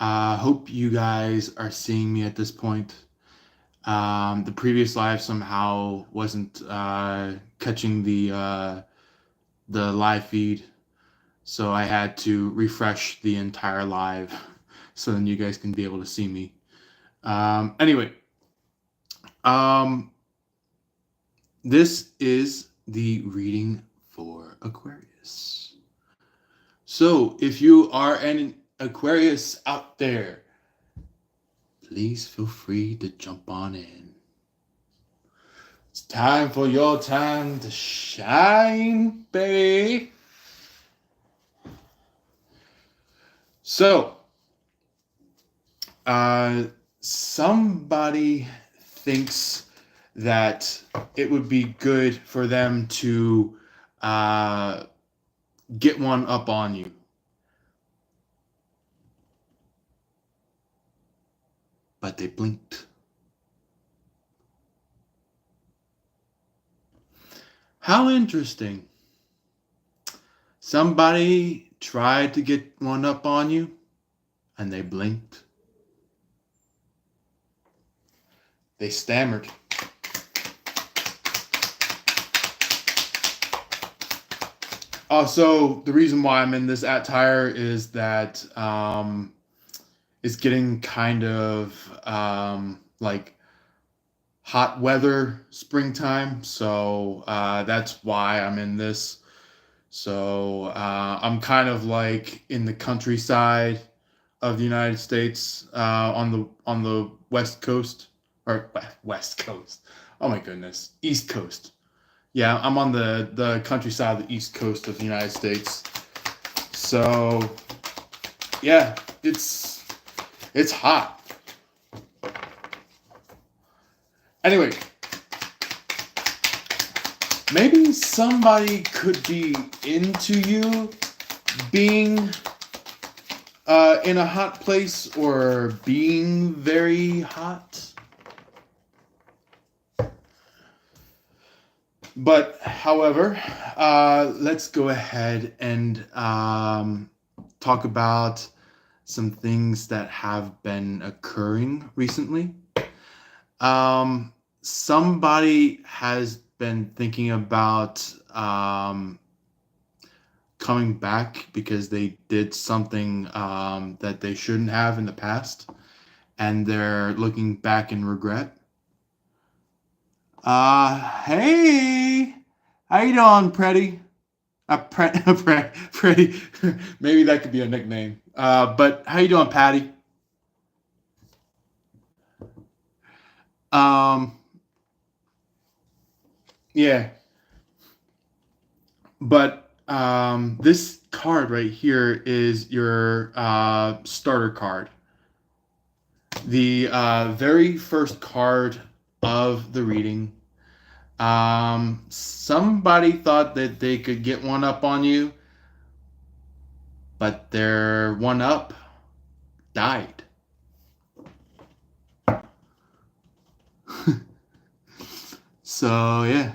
Hope you guys are seeing me at this point. The previous live somehow wasn't catching the live feed, so I had to refresh the entire live so then you guys can be able to see me. Anyway, um, this is the reading for Aquarius. So if you are an Aquarius out there, please feel free to jump on in. It's time for your time to shine, baby. So, somebody thinks that it would be good for them to get one up on you. But they blinked. How interesting. Somebody tried to get one up on you and they blinked. They stammered. Also, the reason why I'm in this attire is that it's getting kind of like hot weather springtime. So that's why I'm in this. So I'm kind of like in the countryside of the United States on the West Coast or West Coast. Oh my goodness, East Coast. Yeah, I'm on the countryside of the East Coast of the United States. So yeah, it's hot. Anyway, maybe somebody could be into you being in a hot place or being very hot. But, however, let's go ahead and talk about some things that have been occurring recently. Somebody has been thinking about coming back because they did something that they shouldn't have in the past, and they're looking back in regret. Hey, how you doing, Pretty? Pretty. Maybe that could be a nickname. But how you doing, Patty? Um, yeah. But this card right here is your starter card. The very first card of the reading. Somebody thought that they could get one up on you, but their one up died. So yeah,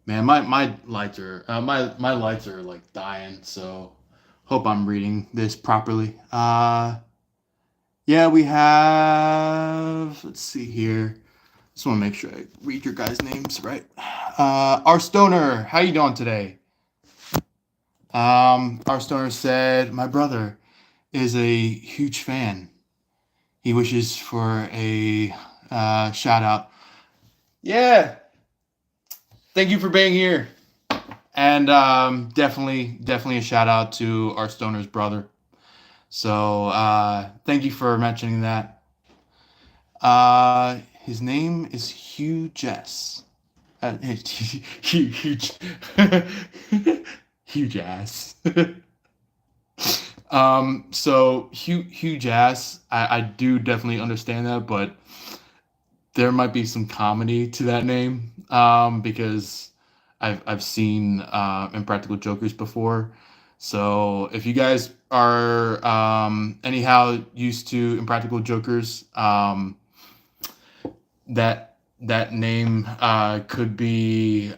man, my lights are my lights are like dying. So hope I'm reading this properly. Yeah, we have. Let's see here. Just want to make sure I read your guys' names right. Our Stoner, how you doing today? Our Stoner said, "My brother is a huge fan. He wishes for a shout out." Yeah, thank you for being here, and definitely a shout out to our Stoner's brother. So thank you for mentioning that. His name is Hugh Jess. Huge, huge ass. So huge ass. I do definitely understand that, but there might be some comedy to that name. Because I've seen Impractical Jokers before. So if you guys are anyhow used to Impractical Jokers, that name could be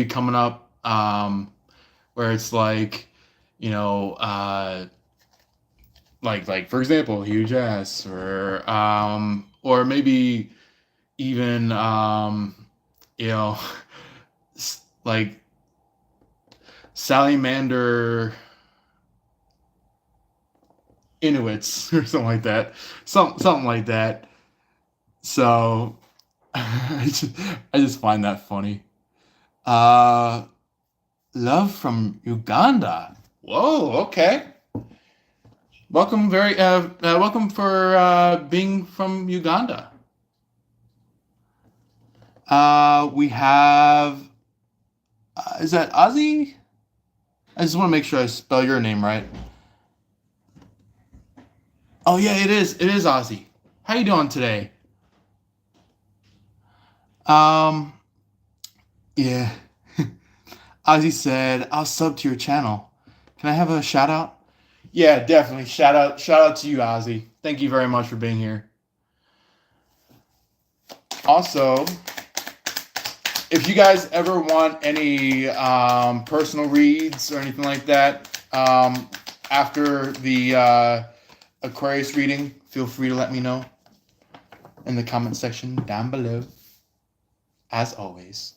coming up where it's like, you know, like for example, huge ass, or maybe even you know, like salamander Inuits or something like that, something like that. So I just find that funny. Uh, love from Uganda. Whoa, okay. Welcome for being from Uganda. We have is that Ozzy? I just want to make sure I spell your name right. Oh yeah, it is. It is Ozzy. How you doing today? Um, yeah. Ozzy said, "I'll sub to your channel. Can I have a shout out?" Yeah, definitely. Shout out to you, Ozzy. Thank you very much for being here. Also, if you guys ever want any personal reads or anything like that after the Aquarius reading, feel free to let me know in the comment section down below. As always.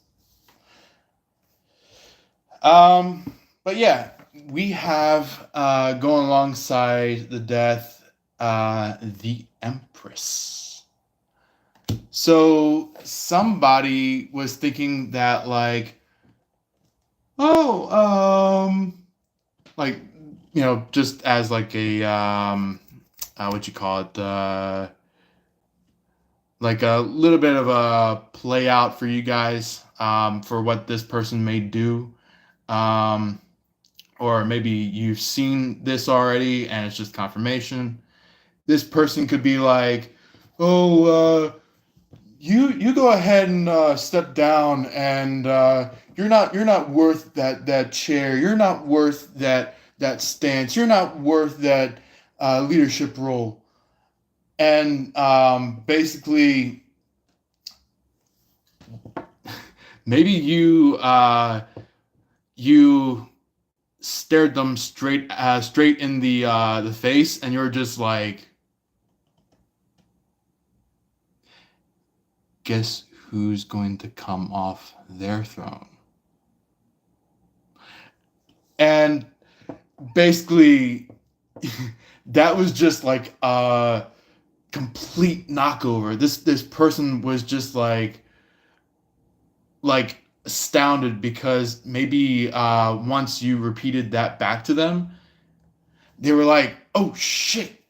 But yeah, we have going alongside the death, the Empress. So somebody was thinking that oh, like just as like a what you call it, like a little bit of a play out for you guys, for what this person may do. Um, or maybe you've seen this already and it's just confirmation. This person could be like, "Oh, you go ahead and step down, and you're not worth that chair. You're not worth that stance. You're not worth that leadership role." And basically, maybe you stared them straight in the face, and you're just like, guess who's going to come off their throne? And basically, that was just like a complete knockover. This person was just like astounded, because maybe once you repeated that back to them, they were like, "Oh shit,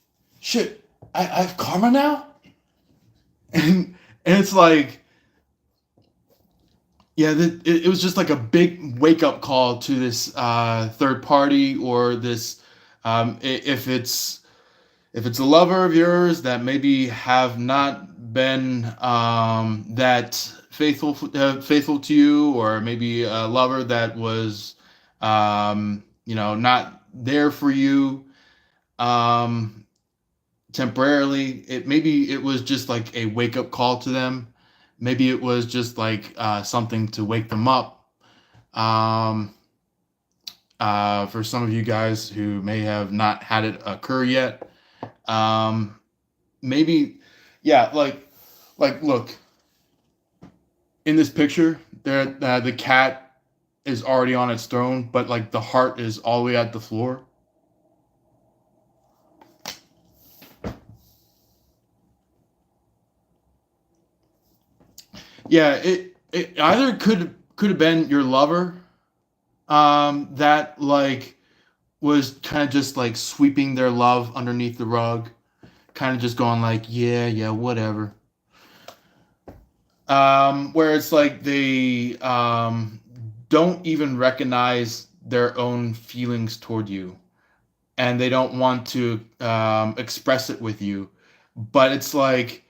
I have karma now," and it's like, yeah, it was just like a big wake up call to this third party, or this if it's a lover of yours that maybe have not been that faithful to you, or maybe a lover that was not there for you um, temporarily. Maybe it was just like a wake up call to them. Maybe it was just like something to wake them up. Um, for some of you guys who may have not had it occur yet, um, maybe, yeah, like look, in this picture, there the cat is already on its throne, but like the heart is all the way at the floor. Yeah, it either could have been your lover, that like was kind of just like sweeping their love underneath the rug, kind of just going like, yeah, whatever. Where it's like they don't even recognize their own feelings toward you, and they don't want to express it with you, but it's like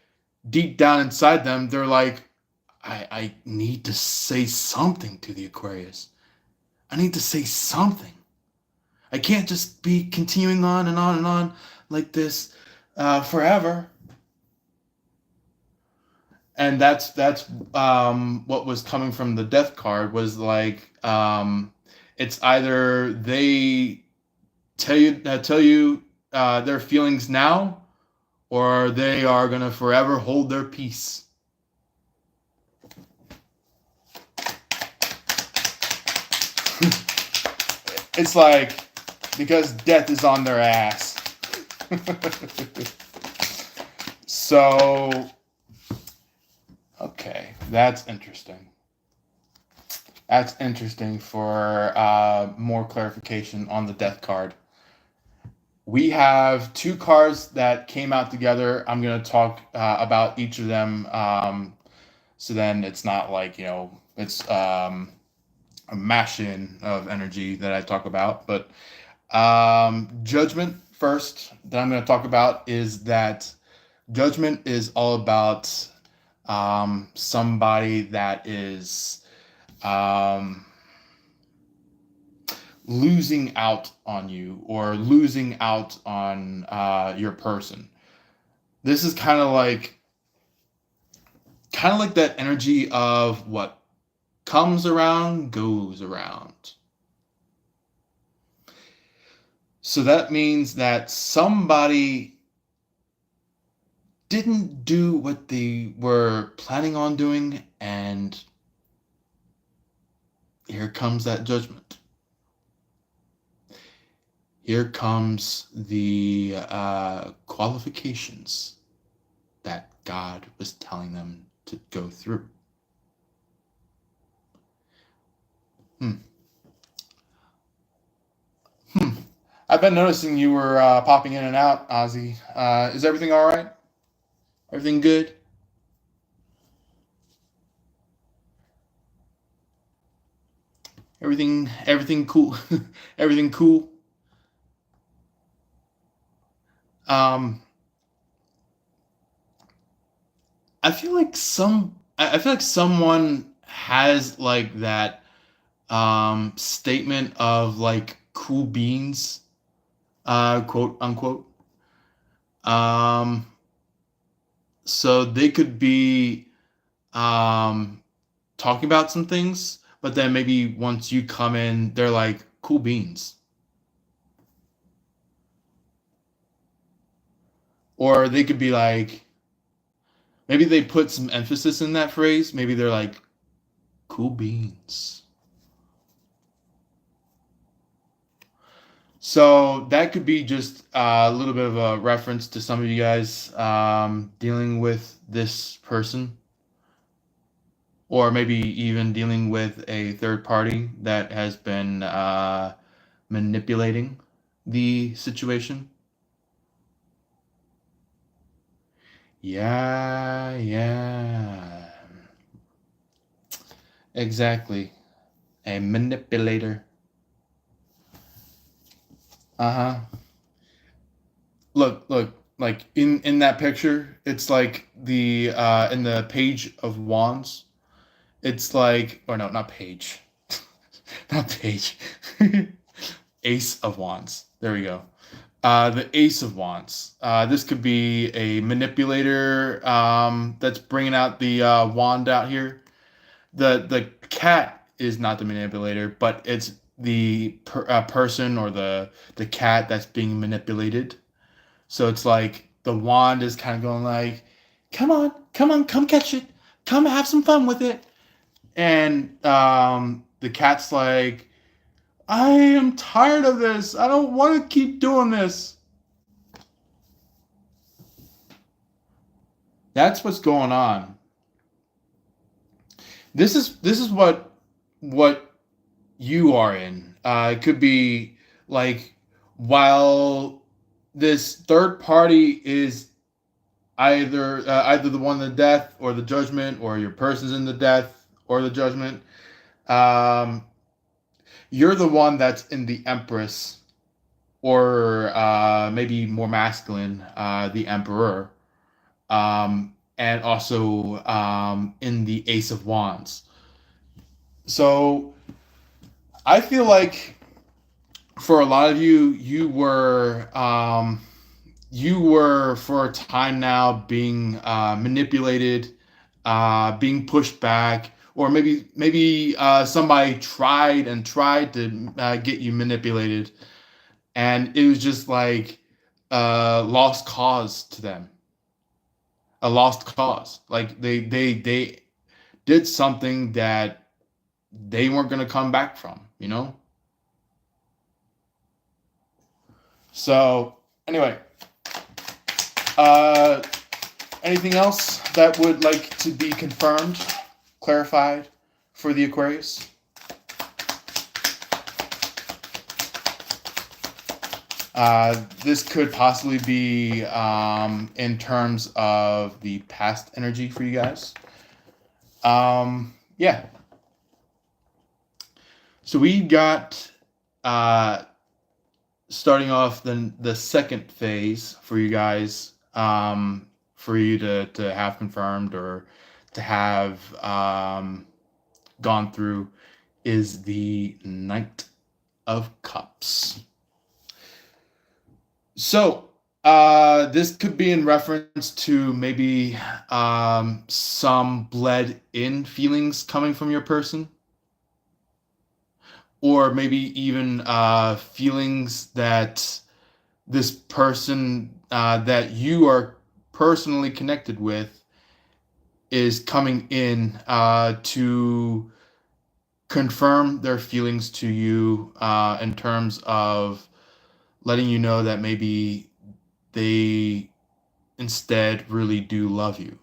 deep down inside them, they're like, I need to say something to the Aquarius. I need to say something. I can't just be continuing on and on and on like this forever. And that's what was coming from the death card, was like, It's either they tell you their feelings now, or they are gonna forever hold their peace. It's like, because death is on their ass. So, okay, that's interesting. That's interesting for more clarification on the death card. We have two cards that came out together. I'm going to talk about each of them. So then it's not like, it's a mash-in of energy that I talk about. But judgment first that I'm going to talk about is that judgment is all about somebody that is losing out on you, or losing out on your person. This is kind of like that energy of what comes around goes around. So that means that somebody didn't do what they were planning on doing, and here comes that judgment. Here comes the qualifications that God was telling them to go through. I've been noticing you were popping in and out, Ozzy. Is everything all right? Everything good? Everything cool? Everything cool? I feel like someone has like that statement of like cool beans, quote unquote. So they could be talking about some things, but then maybe once you come in, they're like cool beans. Or they could be like, maybe they put some emphasis in that phrase. Maybe they're like, cool beans. So that could be just a little bit of a reference to some of you guys dealing with this person, or maybe even dealing with a third party that has been manipulating the situation. Yeah. Exactly. A manipulator. Uh-huh. Look, like in that picture, it's like the in the page of wands, it's like, or no, not page. Not page. Ace of wands. There we go. The Ace of Wands. This could be a manipulator that's bringing out the wand out here. The cat is not the manipulator, but it's the person, or the cat that's being manipulated. So it's like the wand is kind of going like, come on, come catch it, come have some fun with it. And the cat's like, I am tired of this. I don't want to keep doing this. That's what's going on. This is what you are in. It could be like, while this third party is either the one in the death or the judgment, or your person's in the death or the judgment. You're the one that's in the Empress, or maybe more masculine, the Emperor, and also in the Ace of Wands. So I feel like for a lot of you, you were for a time now being manipulated, being pushed back, or maybe somebody tried to get you manipulated, and it was just like lost cause to them, a lost cause. Like they did something that they weren't going to come back from, you know? So, anyway, uh, anything else that would like to be confirmed, clarified for the Aquarius? This could possibly be in terms of the past energy for you guys. Yeah. So we got starting off the second phase for you guys, for you to have confirmed or to have gone through, is the Knight of Cups. So this could be in reference to maybe some bled in feelings coming from your person, or maybe even feelings that this person that you are personally connected with is coming in to confirm their feelings to you, in terms of letting you know that maybe they instead really do love you.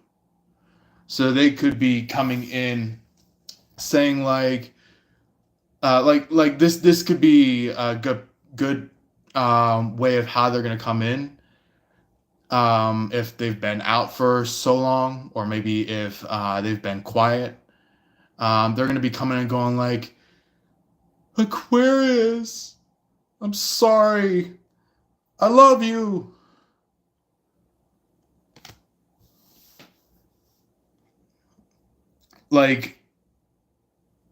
So they could be coming in saying like this could be a good way of how they're gonna come in. If they've been out for so long, or maybe if they've been quiet, they're gonna be coming and going like, Aquarius, I'm sorry, I love you. Like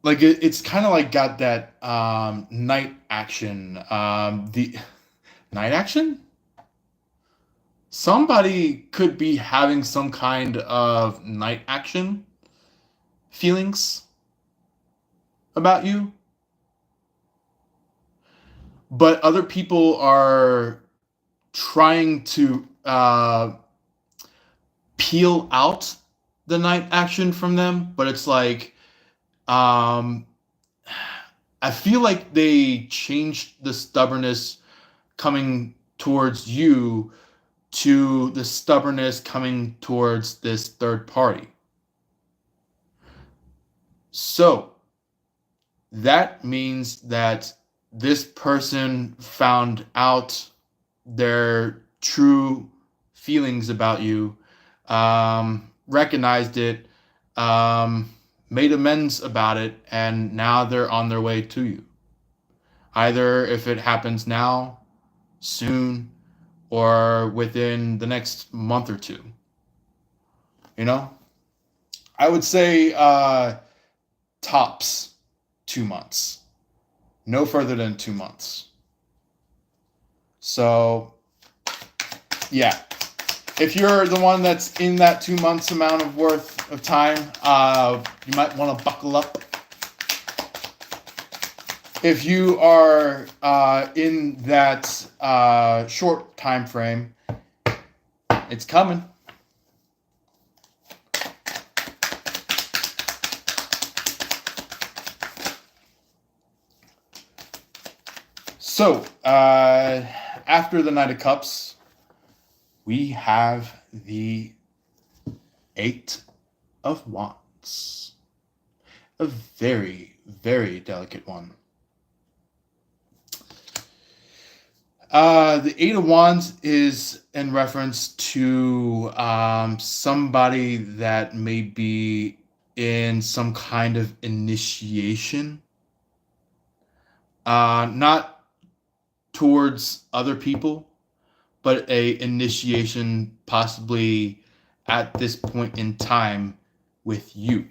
it's kind of like got that night action. The night action. Somebody could be having some kind of night action feelings about you, but other people are trying to peel out the night action from them. But it's like, I feel like they changed the stubbornness coming towards you to the stubbornness coming towards this third party. So that means that this person found out their true feelings about you, recognized it, made amends about it, and now they're on their way to you. Either if it happens now, soon, or within the next month or two. You know? I would say tops 2 months. No further than 2 months. So, yeah. If you're the one that's in that 2 months amount of worth of time, you might want to buckle up. If you are in that short time frame, it's coming. So, after the Knight of Cups, we have the Eight of Wands. A very, very delicate one. The Eight of Wands is in reference to somebody that may be in some kind of initiation. Not towards other people, but a initiation possibly at this point in time with you.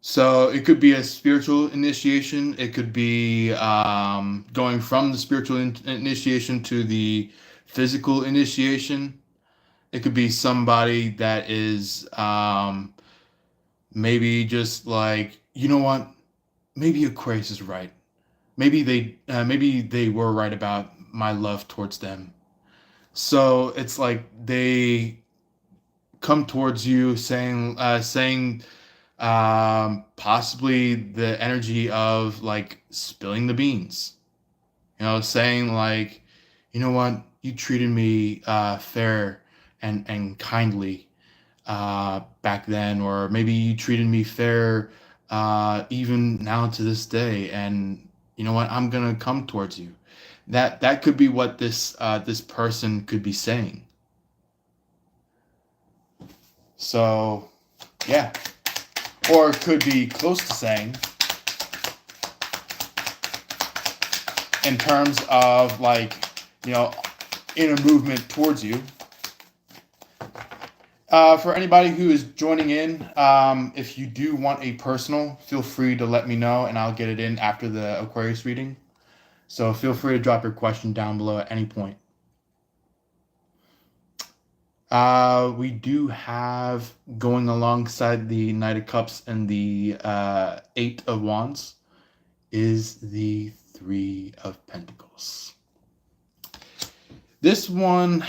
So it could be a spiritual initiation. It could be going from the spiritual initiation to the physical initiation. It could be somebody that is Maybe just like, you know what? Maybe Aquarius is right. Maybe they were right about my love towards them. So it's like they come towards you saying possibly the energy of like spilling the beans, saying like, you know what, you treated me fair and kindly back then, or maybe you treated me fair even now to this day, and you know what, I'm gonna come towards you. That could be what this person could be saying. So yeah, or it could be close to saying, in terms of like, you know in a movement towards you. For anybody who is joining in, if you do want a personal, feel free to let me know and I'll get it in after the Aquarius reading. So feel free to drop your question down below at any point. We do have, going alongside the Knight of Cups and the Eight of Wands, is the Three of Pentacles. This one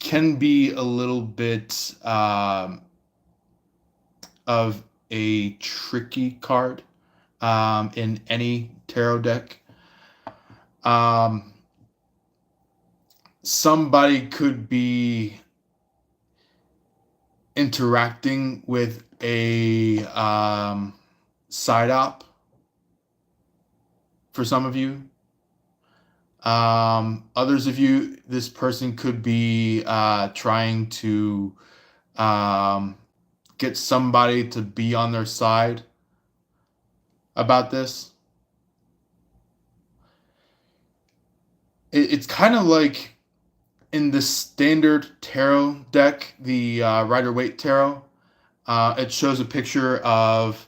can be a little bit of a tricky card in any tarot deck. Somebody could be interacting with a side op for some of you. Others of you, this person could be trying to get somebody to be on their side about this. It's kind of like in the standard tarot deck, the Rider-Waite tarot. It shows a picture of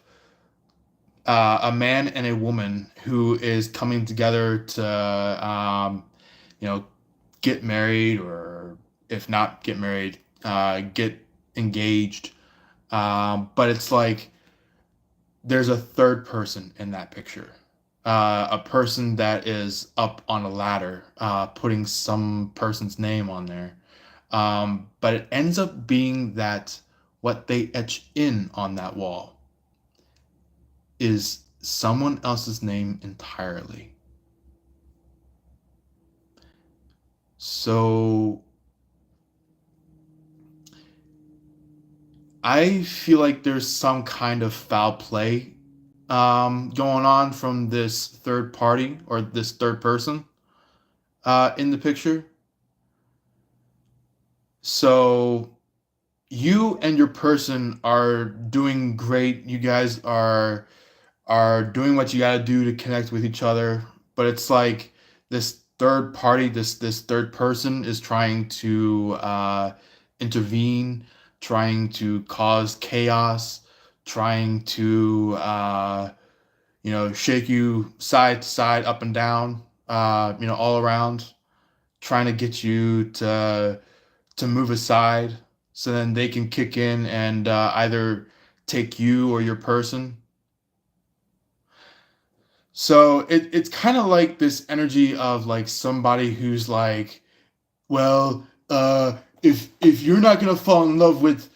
a man and a woman who is coming together to, get married, or if not get married, get engaged. But it's like there's a third person in that picture, a person that is up on a ladder, putting some person's name on there. But it ends up being that what they etch in on that wall is someone else's name entirely. So I feel like there's some kind of foul play going on from this third party, or this third person in the picture. So you and your person are doing great. You guys are doing what you got to do to connect with each other, but it's like this third party, this third person is trying to intervene, trying to cause chaos, trying to shake you side to side, up and down, all around, trying to get you to move aside, so then they can kick in and either take you or your person. So it's kind of like this energy of like somebody who's like, well, if you're not gonna fall in love with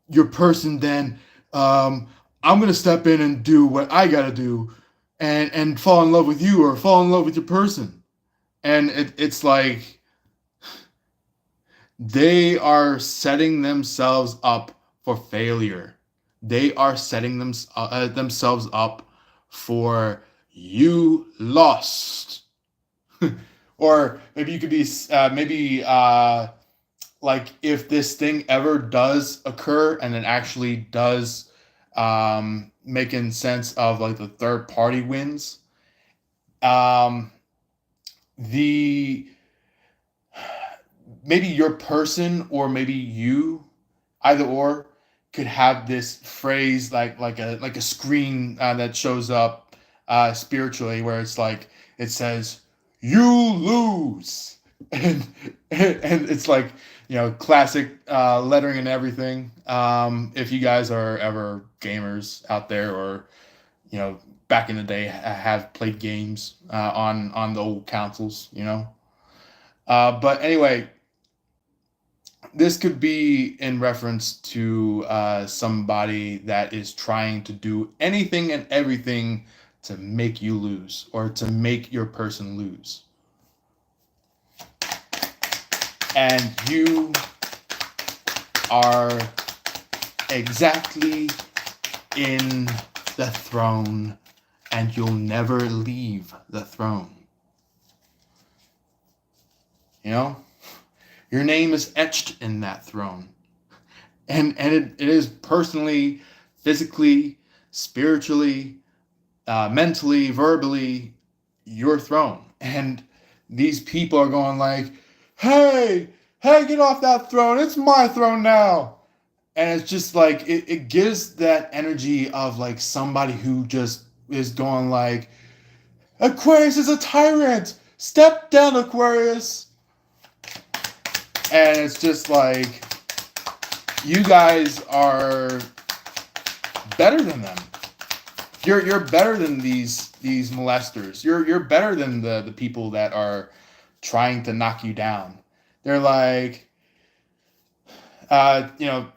your person, then I'm gonna step in and do what I gotta do, and fall in love with you, or fall in love with your person. And it's like they are setting themselves up for failure. They are setting themselves up for you lost. Or maybe you could be like, if this thing ever does occur and it actually does making sense of like the third party wins, the maybe your person, or maybe you, either or, could have this phrase like a screen that shows up spiritually, where it's like, it says, "You lose." and and it's like, classic lettering and everything. If you guys are ever gamers out there, or back in the day have played games on the old consoles, but anyway, this could be in reference to somebody that is trying to do anything and everything to make you lose, or to make your person lose. And you are exactly in the throne, and you'll never leave the throne. Your name is etched in that throne. And it is personally, physically, spiritually, mentally, verbally, your throne. And these people are going like, hey, get off that throne. It's my throne now. And it's just like, it gives that energy of like somebody who just is going like, Aquarius is a tyrant. Step down, Aquarius. And it's just like, you guys are better than them. You're better than these molesters. You're better than the people that are trying to knock you down. They're like,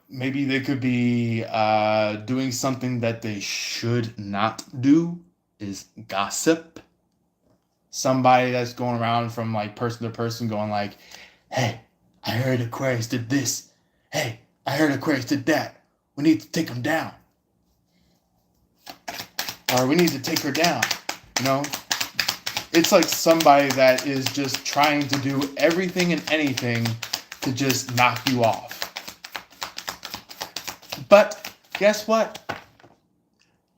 maybe they could be doing something that they should not do, is gossip. Somebody that's going around from like person to person going like, hey, I heard Aquarius did this. Hey, I heard Aquarius did that. We need to take him down. Or we need to take her down. It's like somebody that is just trying to do everything and anything to just knock you off. But guess what?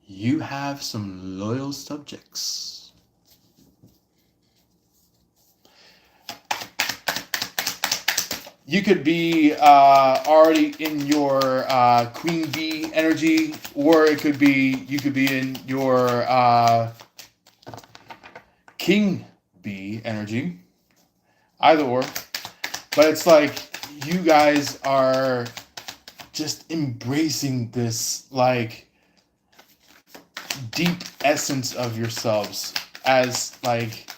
You have some loyal subjects. You could be already in your queen bee energy, or you could be in your king bee energy. Either or. But it's like you guys are just embracing this like deep essence of yourselves as like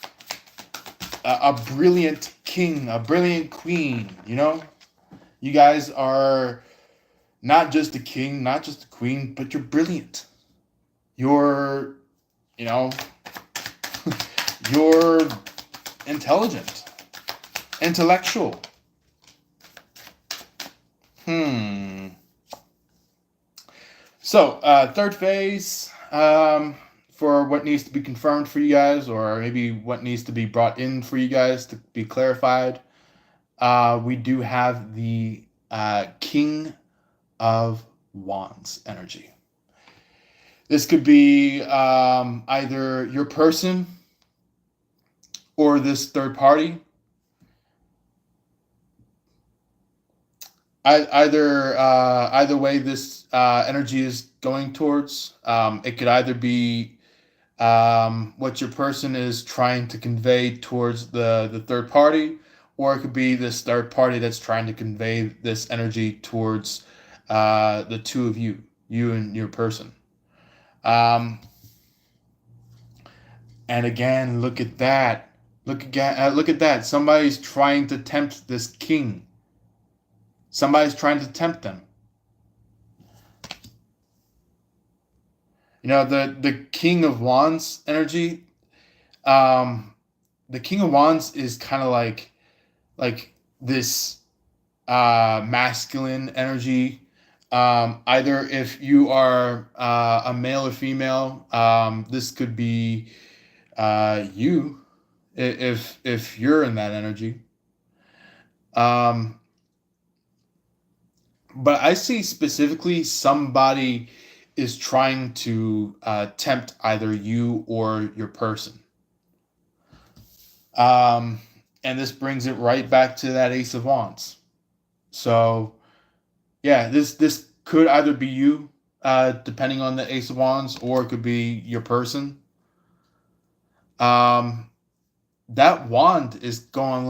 a brilliant king, a brilliant queen. You guys are not just a king, not just a queen, but you're brilliant. You're you're intelligent, intellectual. So third phase, for what needs to be confirmed for you guys, or maybe what needs to be brought in for you guys to be clarified. We do have the King of Wands energy. This could be either your person or this third party. Either way this energy is going towards. It could either be what your person is trying to convey towards the third party, or it could be this third party that's trying to convey this energy towards the two of you and your person. And again, look at that. Look at that. Somebody's trying to tempt this king. Somebody's trying to tempt them. The King of Wands energy. The King of Wands is kind of like this masculine energy. Either if you are a male or female, this could be you, if you're in that energy. But I see specifically somebody is trying to tempt either you or your person. And this brings it right back to that Ace of Wands. So, yeah, this could either be you, depending on the Ace of Wands, or it could be your person. that wand is going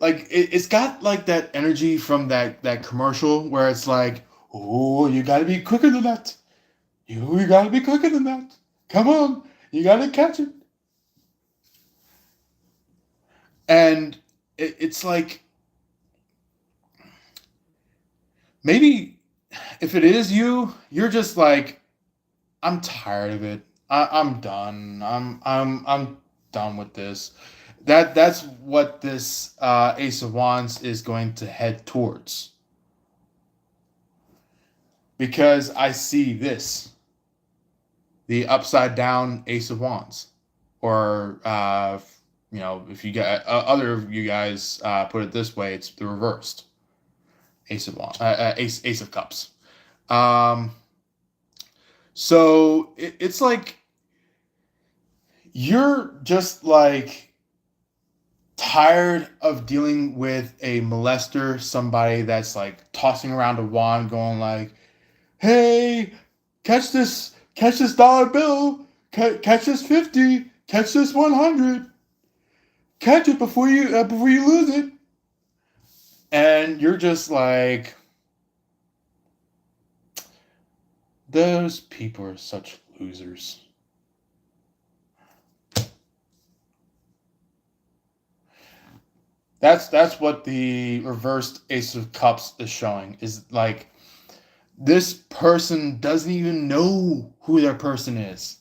it's got like that energy from that commercial where it's like, oh, you gotta be quicker than that. You gotta be quicker than that. Come on, you gotta catch it. And it's like, maybe if it is you, you're just like, I'm tired of it. I'm done. I'm done with this. That's what this Ace of Wands is going to head towards. Because I see this, the upside down Ace of Wands, or if you get other of you guys put it this way, it's the reversed Ace of Wands, Ace of Cups. So it's like you're just like tired of dealing with a molester, somebody that's like tossing around a wand, going like, "Hey, catch this dollar bill, catch this 50, catch this 100, catch it before you lose it," and you're just like, those people are such losers. That's what the reversed Ace of Cups is showing. Is like, this person doesn't even know who their person is.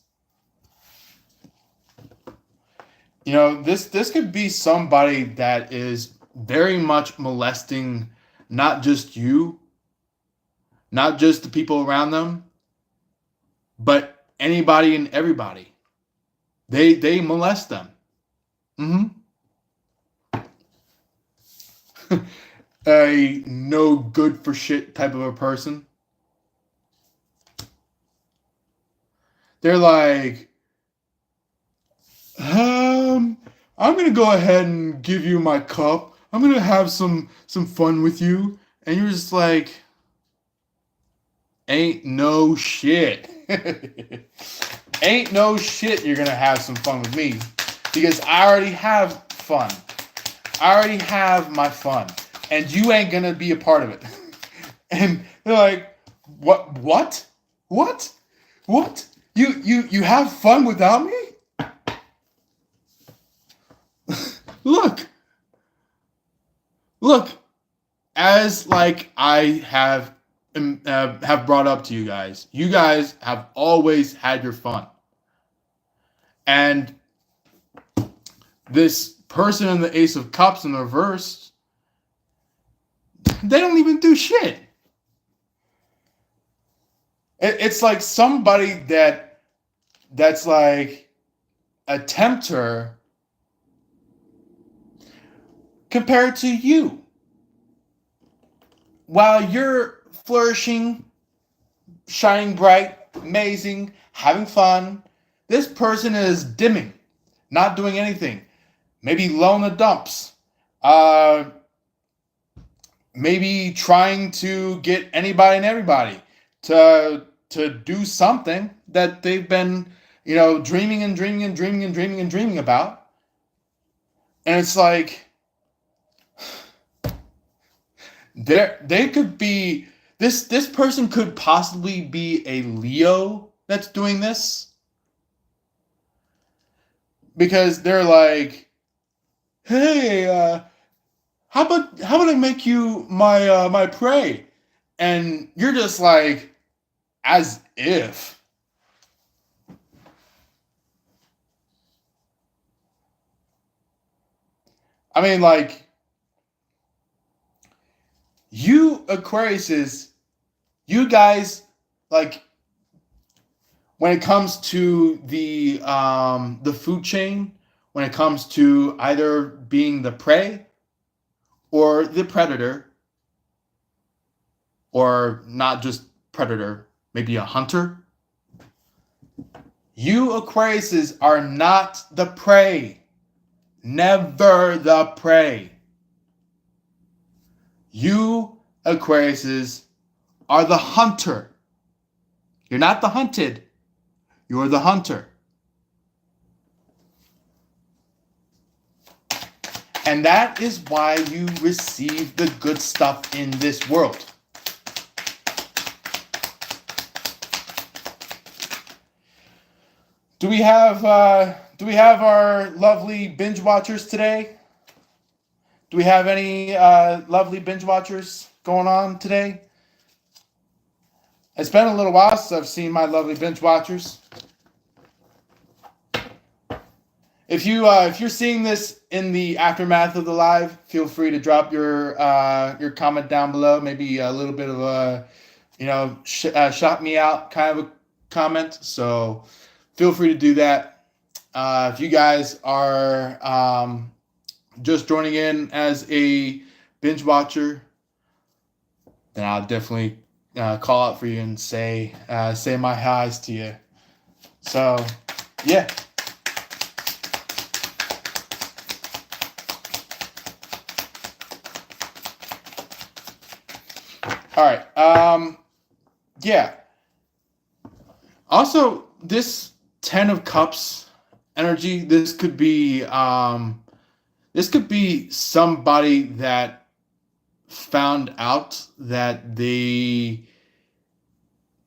This could be somebody that is very much molesting not just you, not just the people around them, but anybody and everybody. They molest them. A no good for shit type of a person. They're like, I'm gonna go ahead and give you my cup. I'm gonna have some fun with you, and you're just like, ain't no shit. Ain't no shit. You're gonna have some fun with me, because I already have fun. I already have my fun, and you ain't gonna be a part of it. And they're like, what? You have fun without me? Look, as like I have brought up to you guys have always had your fun, and this person in the Ace of Cups in the reverse, they don't even do shit. It's like somebody that's like a tempter compared to you. While you're flourishing, shining bright, amazing, having fun, this person is dimming, not doing anything. Maybe low in the dumps. Maybe trying to get anybody and everybody to do something that they've been, dreaming about. And it's like, they could be, this person could possibly be a Leo that's doing this, because they're like, hey, how about I make you my prey? And you're just like, as if. I mean, like, you Aquariuses, you guys, like, when it comes to the food chain, when it comes to either being the prey or the predator, or not just predator, maybe a hunter, you Aquariuses are not the prey. Never the prey. You Aquariuses are the hunter. You're not the hunted. You're the hunter. And that is why you receive the good stuff in this world. Do we have our lovely binge watchers today? Do we have any lovely binge watchers going on today? It's been a little while since I've seen my lovely binge watchers. If you're seeing this in the aftermath of the live, feel free to drop your comment down below. Maybe a little bit of a shout me out kind of a comment. So feel free to do that. If you guys are just joining in as a binge watcher, then I'll definitely call out for you and say my highs to you. So yeah. All right. Yeah. Also, this 10 of Cups energy, this could be somebody that found out that they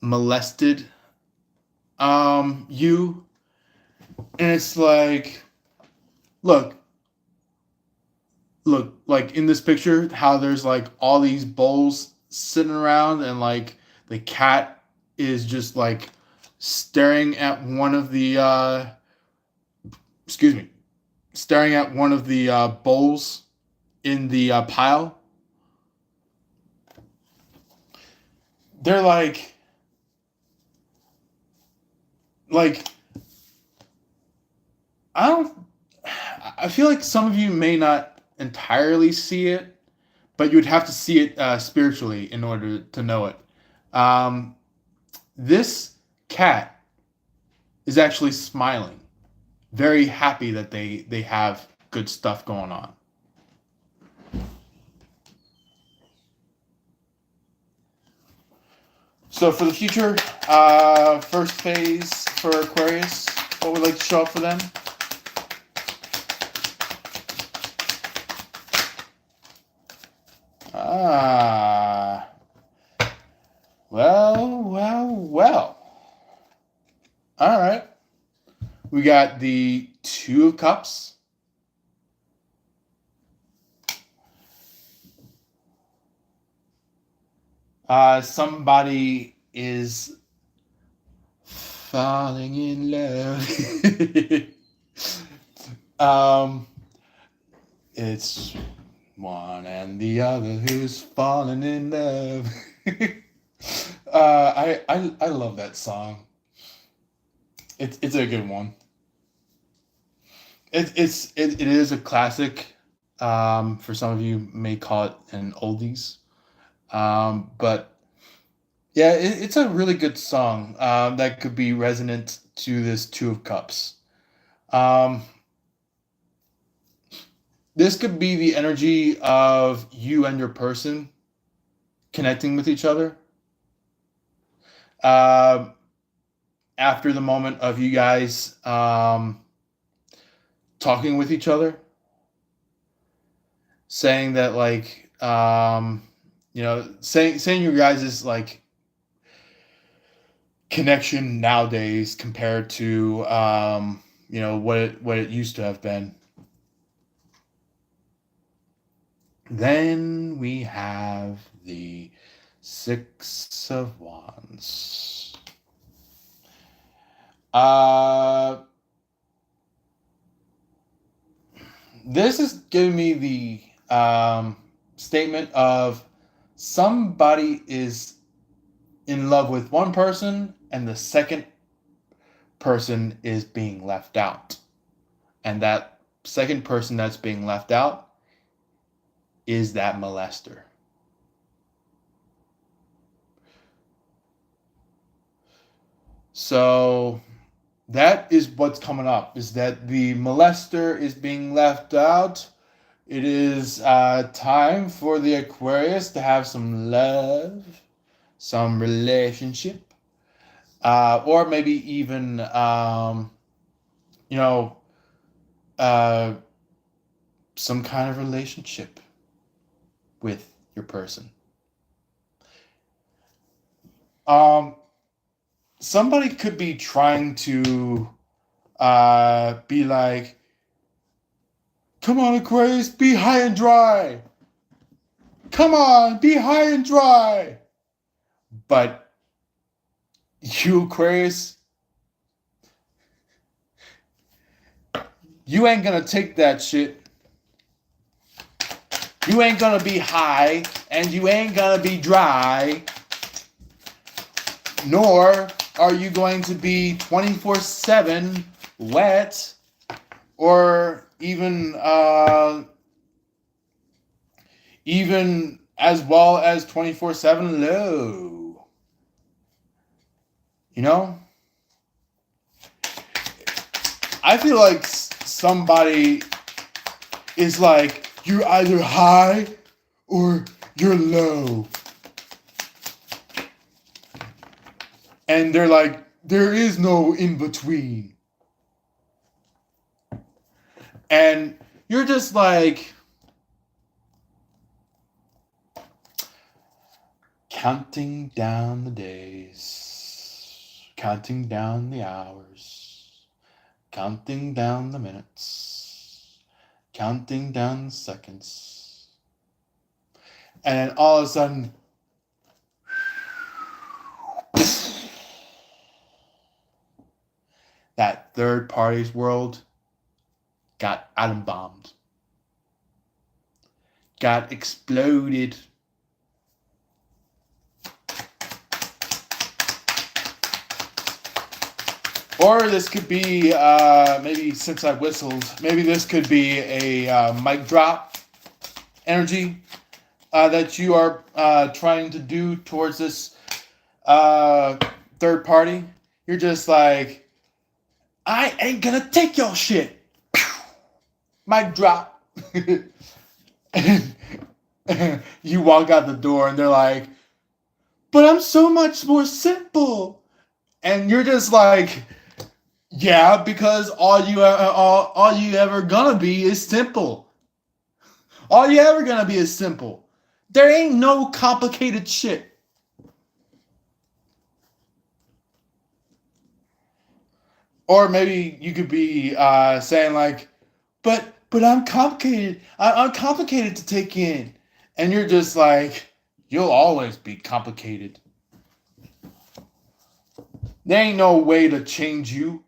molested you, and it's like, look, like in this picture, how there's like all these bowls sitting around, and like the cat is just like staring at one of the bowls in the pile. They're like I feel like some of you may not entirely see it, but you would have to see it spiritually in order to know it. This cat is actually smiling, very happy that they have good stuff going on. So for the future, first phase for Aquarius, what would like to show up for them? Well. All right. We got the Two of Cups. Somebody is falling in love. It's one and the other who's falling in love. I love that song. It's a good one. It is a classic. For some of you may call it an oldies. But yeah, it's a really good song that could be resonant to this Two of Cups. This could be the energy of you and your person connecting with each other. After the moment of you guys talking with each other, saying that like saying your guys' like connection nowadays compared to what it used to have been. Then we have the Six of Wands. This is giving me the statement of somebody is in love with one person and the second person is being left out. And that second person that's being left out is that molester. So that is what's coming up, is that the molester is being left out. It is time for the Aquarius to have some love, some relationship, or maybe even, some kind of relationship with your person. Somebody could be trying to be like, come on, Aquarius, be high and dry. Come on, be high and dry. But you, Aquarius, you ain't gonna take that shit. You ain't gonna be high, and you ain't gonna be dry. Nor are you going to be 24/7 wet, or even as well as 24/7 low. You know? I feel like somebody is like, you're either high or you're low. And they're like, there is no in between. And you're just like counting down the days, counting down the hours, counting down the minutes, counting down the seconds. And then all of a sudden, that third party's world got atom bombed, got exploded. Or this could be, maybe since I whistled, maybe this could be a mic drop energy that you are trying to do towards this third party. You're just like, I ain't gonna take your shit. Mic drop. And you walk out the door and they're like, but I'm so much more simple. And you're just like, yeah, because all you ever gonna be is simple. All you ever gonna be is simple. There ain't no complicated shit. Or maybe you could be saying like, but I'm complicated. I'm complicated to take in. And you're just like, you'll always be complicated. There ain't no way to change you.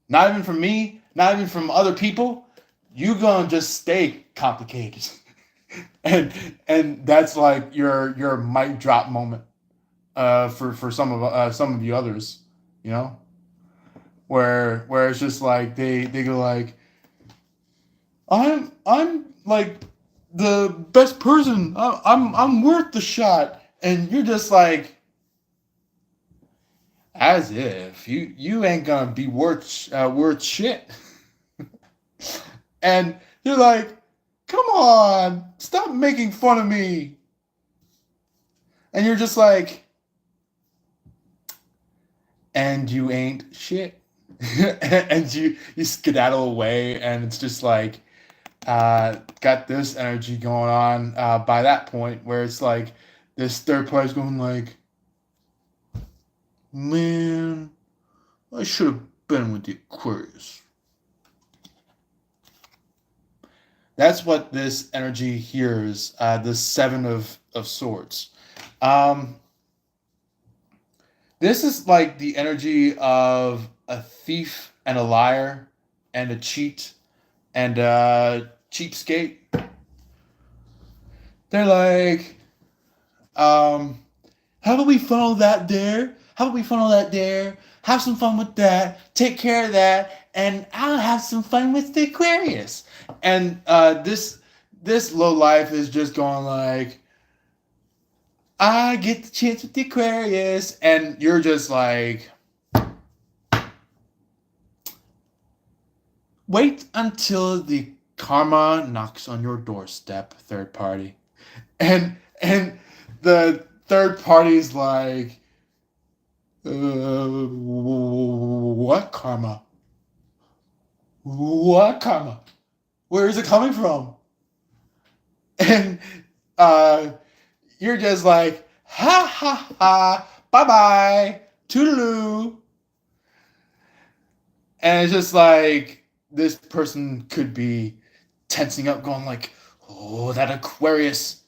Not even from me, not even from other people. You gonna just stay complicated. and that's like your mic drop moment for some of you others, you know? Where it's just like they go like, I'm like the best person. I'm worth the shot, and you're just like, as if you ain't gonna be worth shit. And you're like, come on, stop making fun of me. And you're just like, and you ain't shit. And you skedaddle away, and it's just like got this energy going on by that point where it's like this third party's going like, man, I should have been with the Aquarius. That's what this energy here is, the Seven of Swords. This is like the energy of a thief and a liar and a cheat and a cheapskate. They're like, how about we funnel that there? How about we funnel that there? Have some fun with that. Take care of that. And I'll have some fun with the Aquarius. And this low life is just going like, I get the chance with the Aquarius. And you're just like, wait until the karma knocks on your doorstep, third party. And the third party's like, what karma? What karma? Where is it coming from? And uh, you're just like, ha ha ha, bye bye, toodaloo. And it's just like this person could be tensing up, going like, oh, that Aquarius.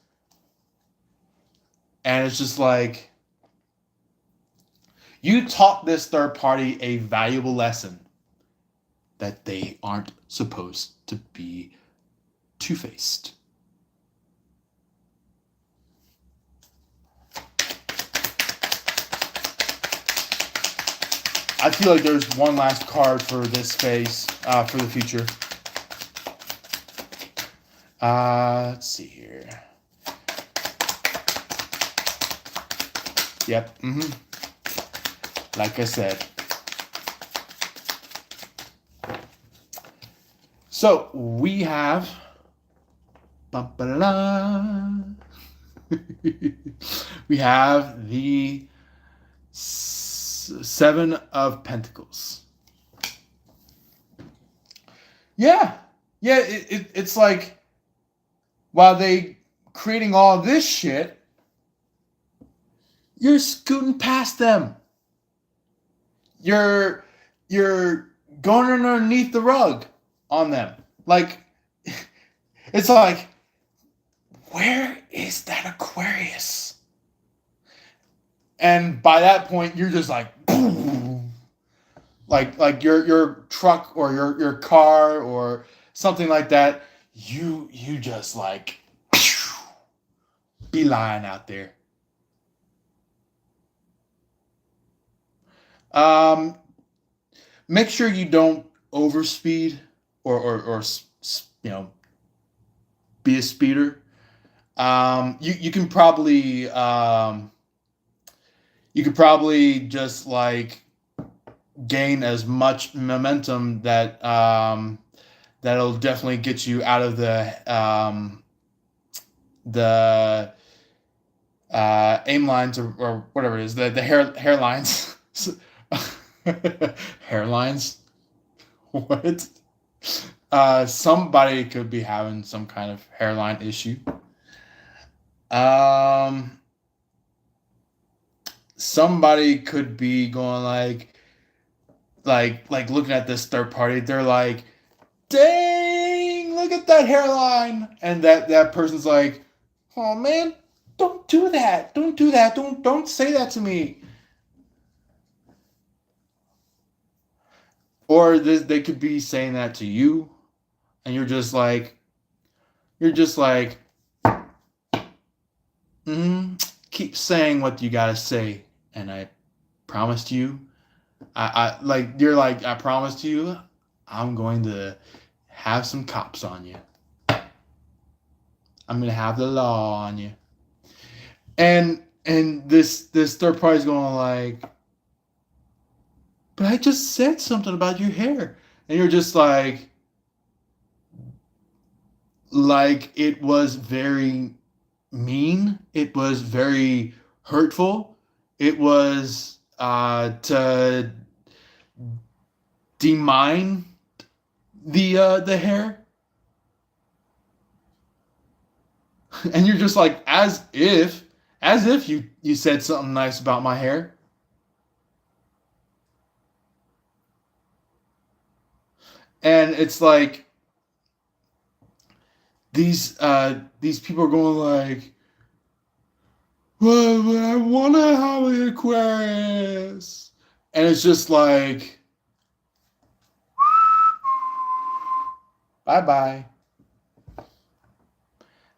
And it's just like, you taught this third party a valuable lesson that they aren't supposed to be two-faced. I feel like there's one last card for this phase, for the future. Let's see here. Yep. Like I said. So we have. We have the Seven of Pentacles. Yeah. It's like, while they creating all this shit, you're scooting past them. You're going underneath the rug on them. Like, it's like, where is that Aquarius? And by that point, you're just like, boom. Like your truck or your car or something like that, you just like beeline out there. Make sure you don't overspeed or be a speeder. You can probably just like gain as much momentum that that'll definitely get you out of the aim lines or whatever it is, the hairlines. Hairlines. What? Somebody could be having some kind of hairline issue. Somebody could be going like looking at this third party. They're like, dang, look at that hairline. And that person's like, oh man, don't do that. Don't say that to me. Or they could be saying that to you, and you're just like, keep saying what you gotta say, and I promised you, I promised you, I'm going to have some cops on you. I'm gonna have the law on you. And this third party's going like, but I just said something about your hair. And you're just like it was very mean. It was very hurtful. It was to demine the hair. And you're just like, as if you said something nice about my hair. And it's like these people are going like, well, I want to have an Aquarius. And it's just like, bye-bye.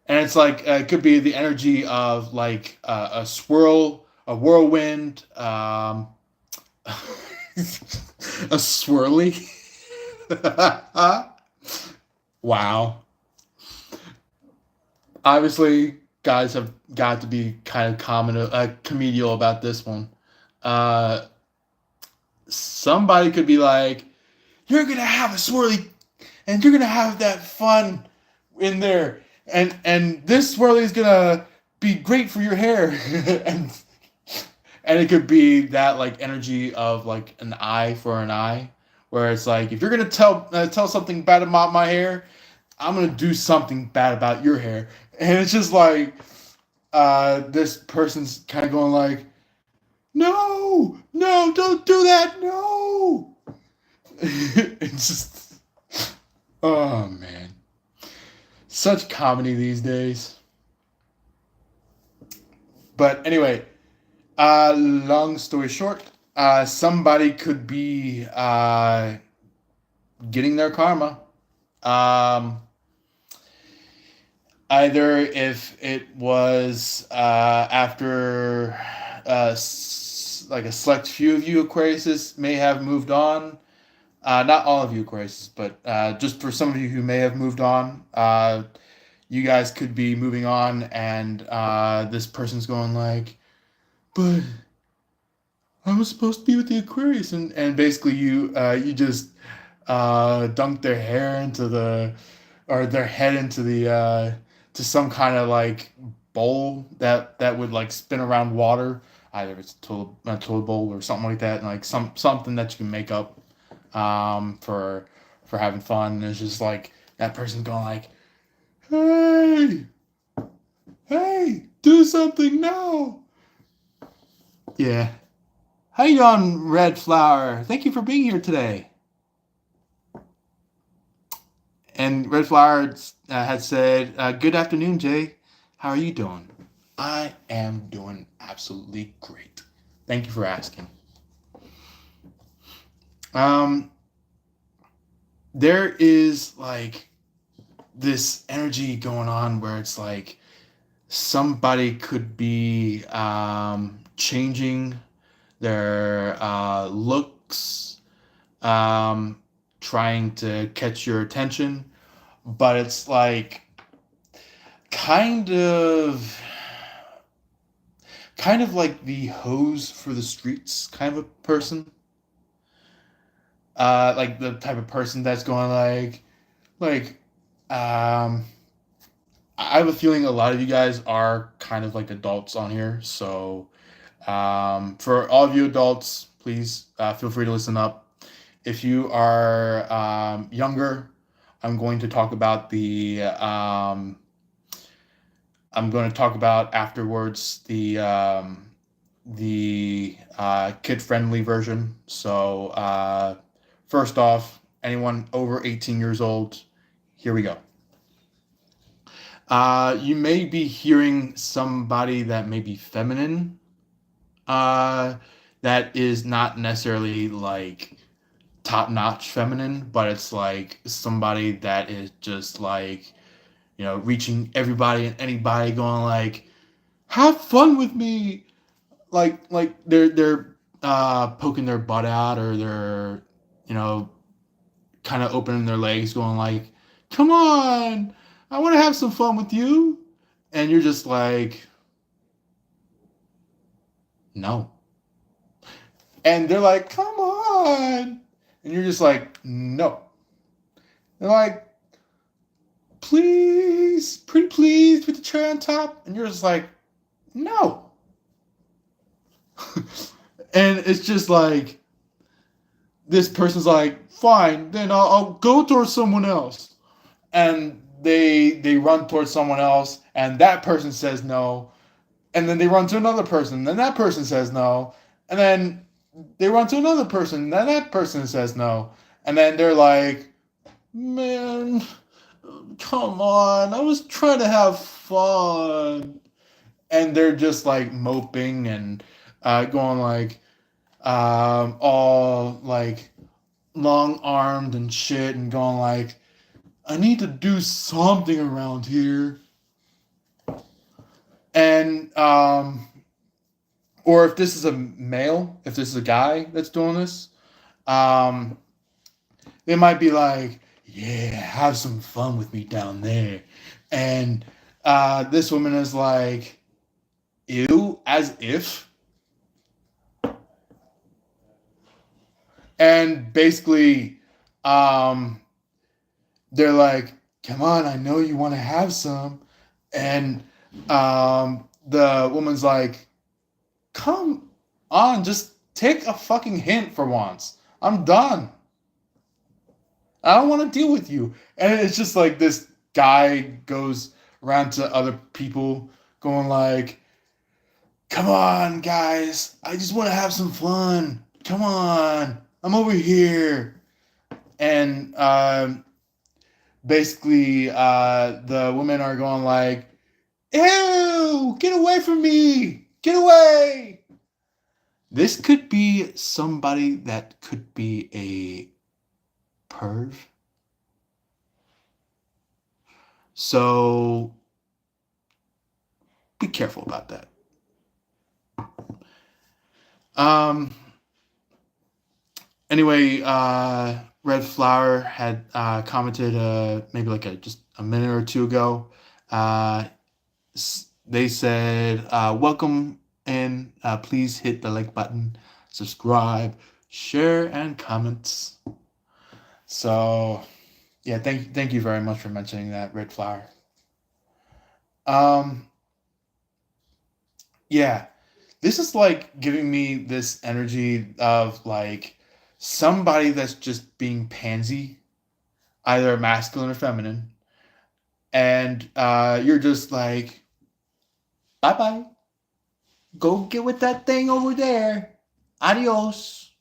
And it's like, it could be the energy of like a swirl, a whirlwind, a swirly. Wow. Obviously, guys have got to be kind of comedial about this one. Somebody could be like, you're going to have a swirly, and you're going to have that fun in there. And this swirly is going to be great for your hair. and it could be that like energy of like an eye for an eye. Where it's like, if you're gonna tell something bad about my hair, I'm gonna do something bad about your hair. And it's just like this person's kind of going like, no, no, don't do that, no. It's just, oh man, such comedy these days. But anyway, long story short, somebody could be getting their karma. Um, Either if it was after like a select few of you Aquariuses may have moved on. Not all of you Aquariuses, but just for some of you who may have moved on, you guys could be moving on, and this person's going like, but I was supposed to be with the Aquarius, and basically you just dunk their hair into the or their head into the to some kind of like bowl that would like spin around water. Either it's a toilet bowl or something like that, and like something that you can make up for having fun. And it's just like that person's going like, hey, hey, do something now. Yeah. How you doing, Red Flower? Thank you for being here today. And Red Flower had said, "Good afternoon, Jay. How are you doing?" I am doing absolutely great. Thank you for asking. There is like this energy going on where it's like somebody could be changing their looks, trying to catch your attention, but it's like kind of like the hose for the streets kind of a person. Like the type of person that's going like I have a feeling a lot of you guys are kind of like adults on here. So for all of you adults, please feel free to listen up. If you are younger, I'm going to talk about I'm going to talk about afterwards the kid-friendly version. So first off, anyone over 18 years old, here we go. You may be hearing somebody that may be feminine. That is not necessarily like top-notch feminine, but it's like somebody that is just like, reaching everybody and anybody, going like, "Have fun with me." Like they're poking their butt out, or they're you know kind of opening their legs, going like, "Come on, I want to have some fun with you," and you're just like, "No," and they're like, "Come on," and you're just like, "No." They're like, "Please, pretty please, with the tray on top," and you're just like, "No." And it's just like this person's like, "Fine, then I'll go towards someone else," and they run towards someone else, and that person says no, and then they run to another person, and that person says no, and then they run to another person, and then that person says no, and then they're like, "Man, come on, I was trying to have fun," and they're just like moping and going like all like long armed and shit, and going like, "I need to do something around here." And or if this is a male, if this is a guy that's doing this, um they might be like, "Yeah, have some fun with me down there," and this woman is like, "Ew," as if. And basically, um they're like, "Come on, I know you want to have some," and the woman's like, "Come on, just take a fucking hint for once. I'm done." I don't want to deal with you. And it's just like this guy goes around to other people going like, come on, guys. I just want to have some fun. Come on. I'm over here. And basically, the women are going like, ew, get away from me. Get away. This could be somebody that could be a perv. So be careful about that. Um. Anyway, Red Flower had commented maybe like just a minute or two ago. They said, "Welcome and please hit the like button, subscribe, share, and comments." So yeah, thank you very much for mentioning that, Red Flower. Um, yeah, this is like giving me this energy of like somebody that's just being pansy, either masculine or feminine, and you're just like, bye bye, go get with that thing over there, adios,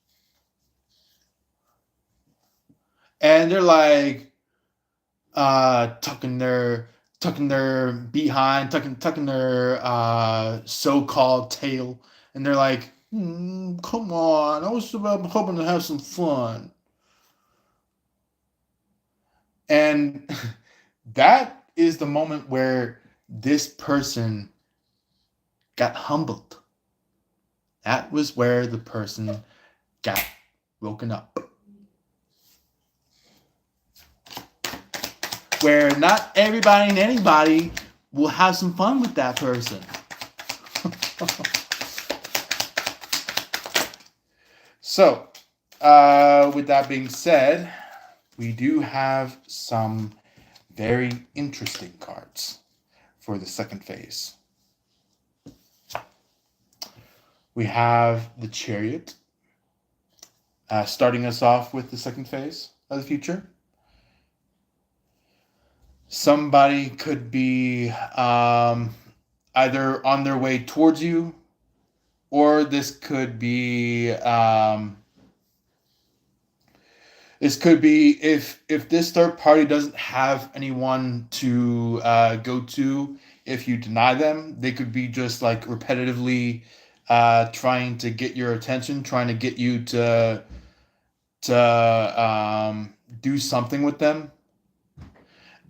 and they're like tucking their behind, tucking their so-called tail, and they're like, come on, I was hoping to have some fun. And that is the moment where this person got humbled. That was where the person got woken up. Where not everybody and anybody will have some fun with that person. So, with that being said, we do have some very interesting cards for the second phase. We have the Chariot, starting us off with the second phase of the future. Somebody could be either on their way towards you, or this could be if this third party doesn't have anyone to go to. If you deny them, they could be just like repetitively trying to get your attention, trying to get you to do something with them.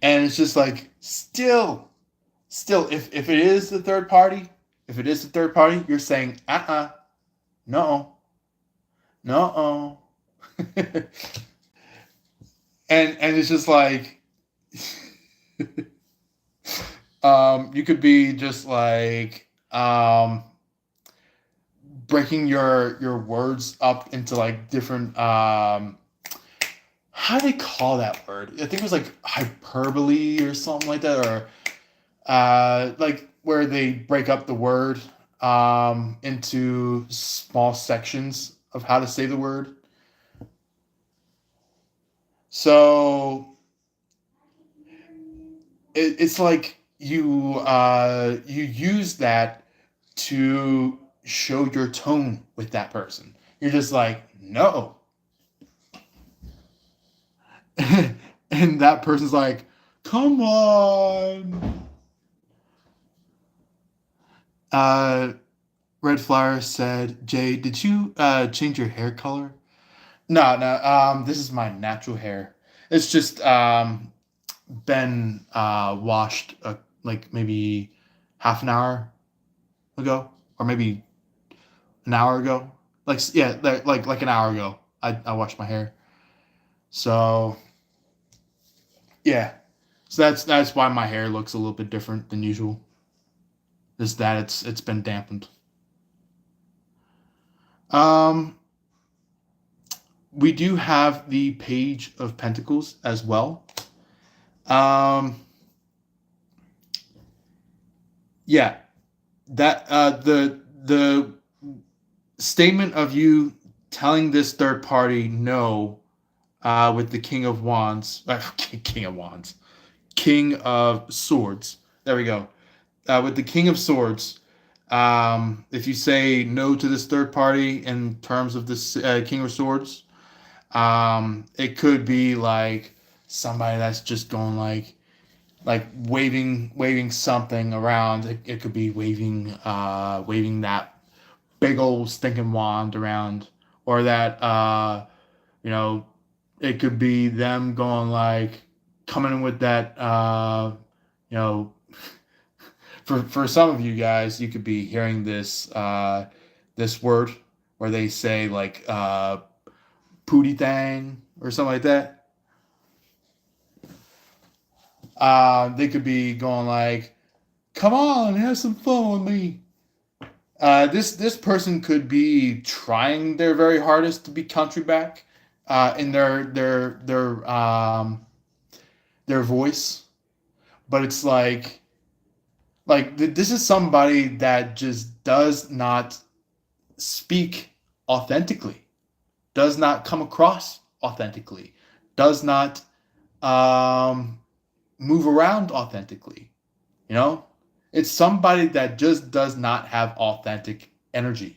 And it's just like still, if it is the third party, you're saying no, no. And it's just like you could be just like breaking your words up into like different how do they call that word? I think it was like hyperbole or something like that, or like where they break up the word into small sections of how to say the word. So it's like you use that to show your tone with that person. You're just like, no. And that person's like, come on. Red Flower said, Jay, did you change your hair color? No. This is my natural hair. It's just been washed like maybe half an hour ago, or maybe an hour ago. Like yeah, like an hour ago. I washed my hair. So yeah, so that's why my hair looks a little bit different than usual. Is that it's been dampened. We do have the Page of Pentacles as well. Yeah, that the statement of you telling this third party no with the King of Wands, King of Wands, King of Swords. There we go. With the King of Swords, if you say no to this third party in terms of this King of Swords, it could be like somebody that's just going like waving something around. It could be waving that big old stinking wand around, or that you know, it could be them going like coming in with that you know, for some of you guys, you could be hearing this word where they say like pootie thang or something like that. They could be going like, come on, have some fun with me. This person could be trying their very hardest to be country back in their voice, but it's this is somebody that just does not speak authentically, does not come across authentically, does not um, move around authentically. You know, it's somebody that just does not have authentic energy.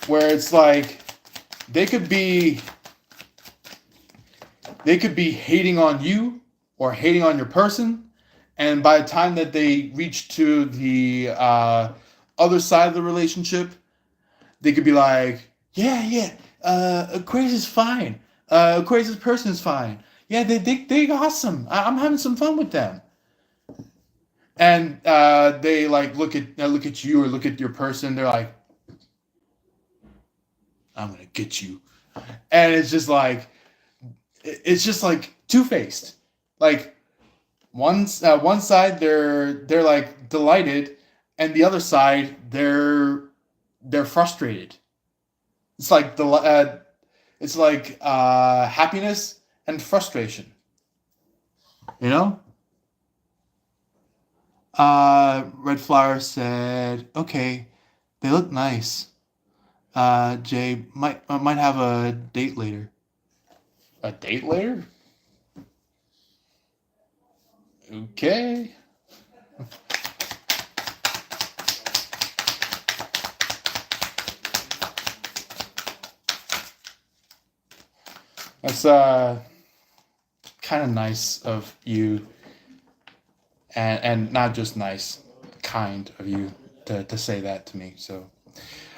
Where it's like they could be hating on you or hating on your person, and by the time that they reach to the other side of the relationship, they could be like, yeah, Aquarius is fine. Aquarius person is fine. Yeah, they awesome. I'm having some fun with them. And they like look at you or look at your person. They're like, I'm gonna get you, and it's just like two-faced. Like one side they're like delighted, and the other side they're frustrated. It's like happiness and frustration. You know. Red Flower said, "Okay, they look nice. Jay might have a date later." A date later? Okay. That's kind of nice of you, and not just nice, kind of you to say that to me. So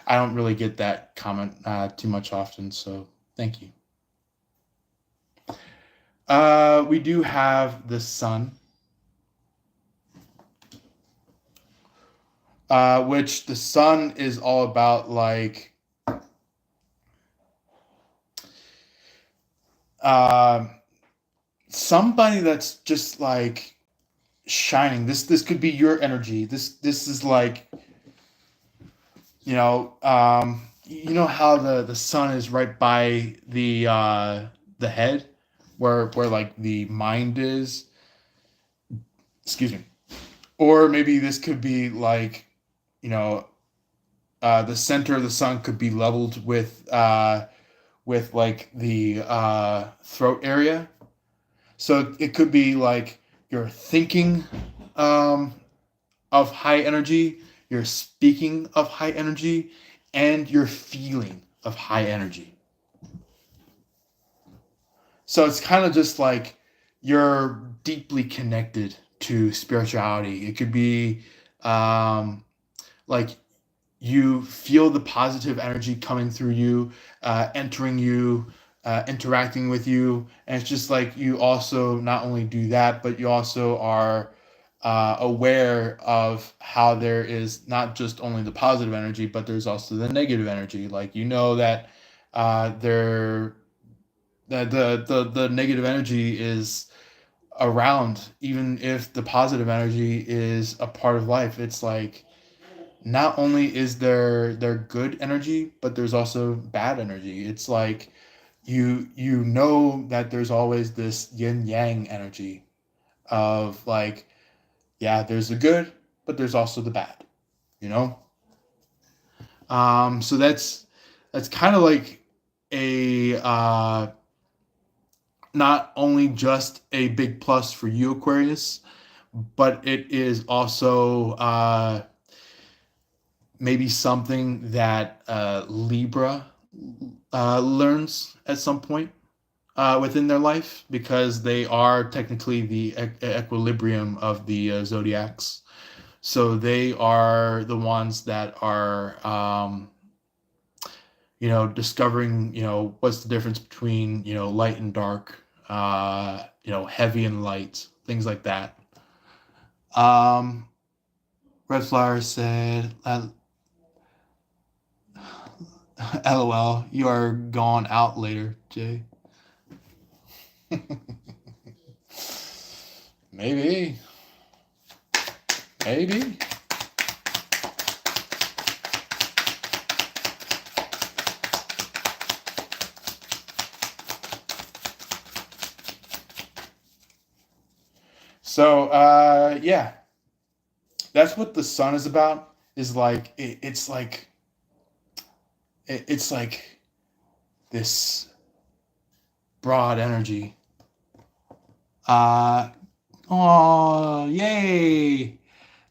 I don't really get that comment too much often. So thank you. We do have the sun, which the sun is all about like somebody that's just like shining. This could be your energy. This is like, you know how the sun is right by the head, where like the mind is. Excuse me. Or maybe this could be like, you know, the center of the sun could be leveled with like the throat area. So it could be like you're thinking of high energy, you're speaking of high energy, and you're feeling of high energy. So it's kind of just like you're deeply connected to spirituality. It could be like you feel the positive energy coming through you, entering you, interacting with you. And it's just like you also not only do that, but you also are aware of how there is not just only the positive energy, but there's also the negative energy. Like, you know that there the negative energy is around, even if the positive energy is a part of life. It's like not only is there good energy, but there's also bad energy. It's like you know that there's always this yin yang energy of like, yeah, there's the good, but there's also the bad, you know? So that's kind of like a not only just a big plus for you, Aquarius, but it is also maybe something that Libra learns at some point within their life, because they are technically the equilibrium of the zodiacs. So they are the ones that are, discovering, what's the difference between, light and dark, heavy and light, things like that. Um, Red Flower said, LOL, you are gone out later, Jay. Maybe. Maybe. So, yeah, that's what the sun is about. Is like it's like this broad energy. Uh, oh, yay!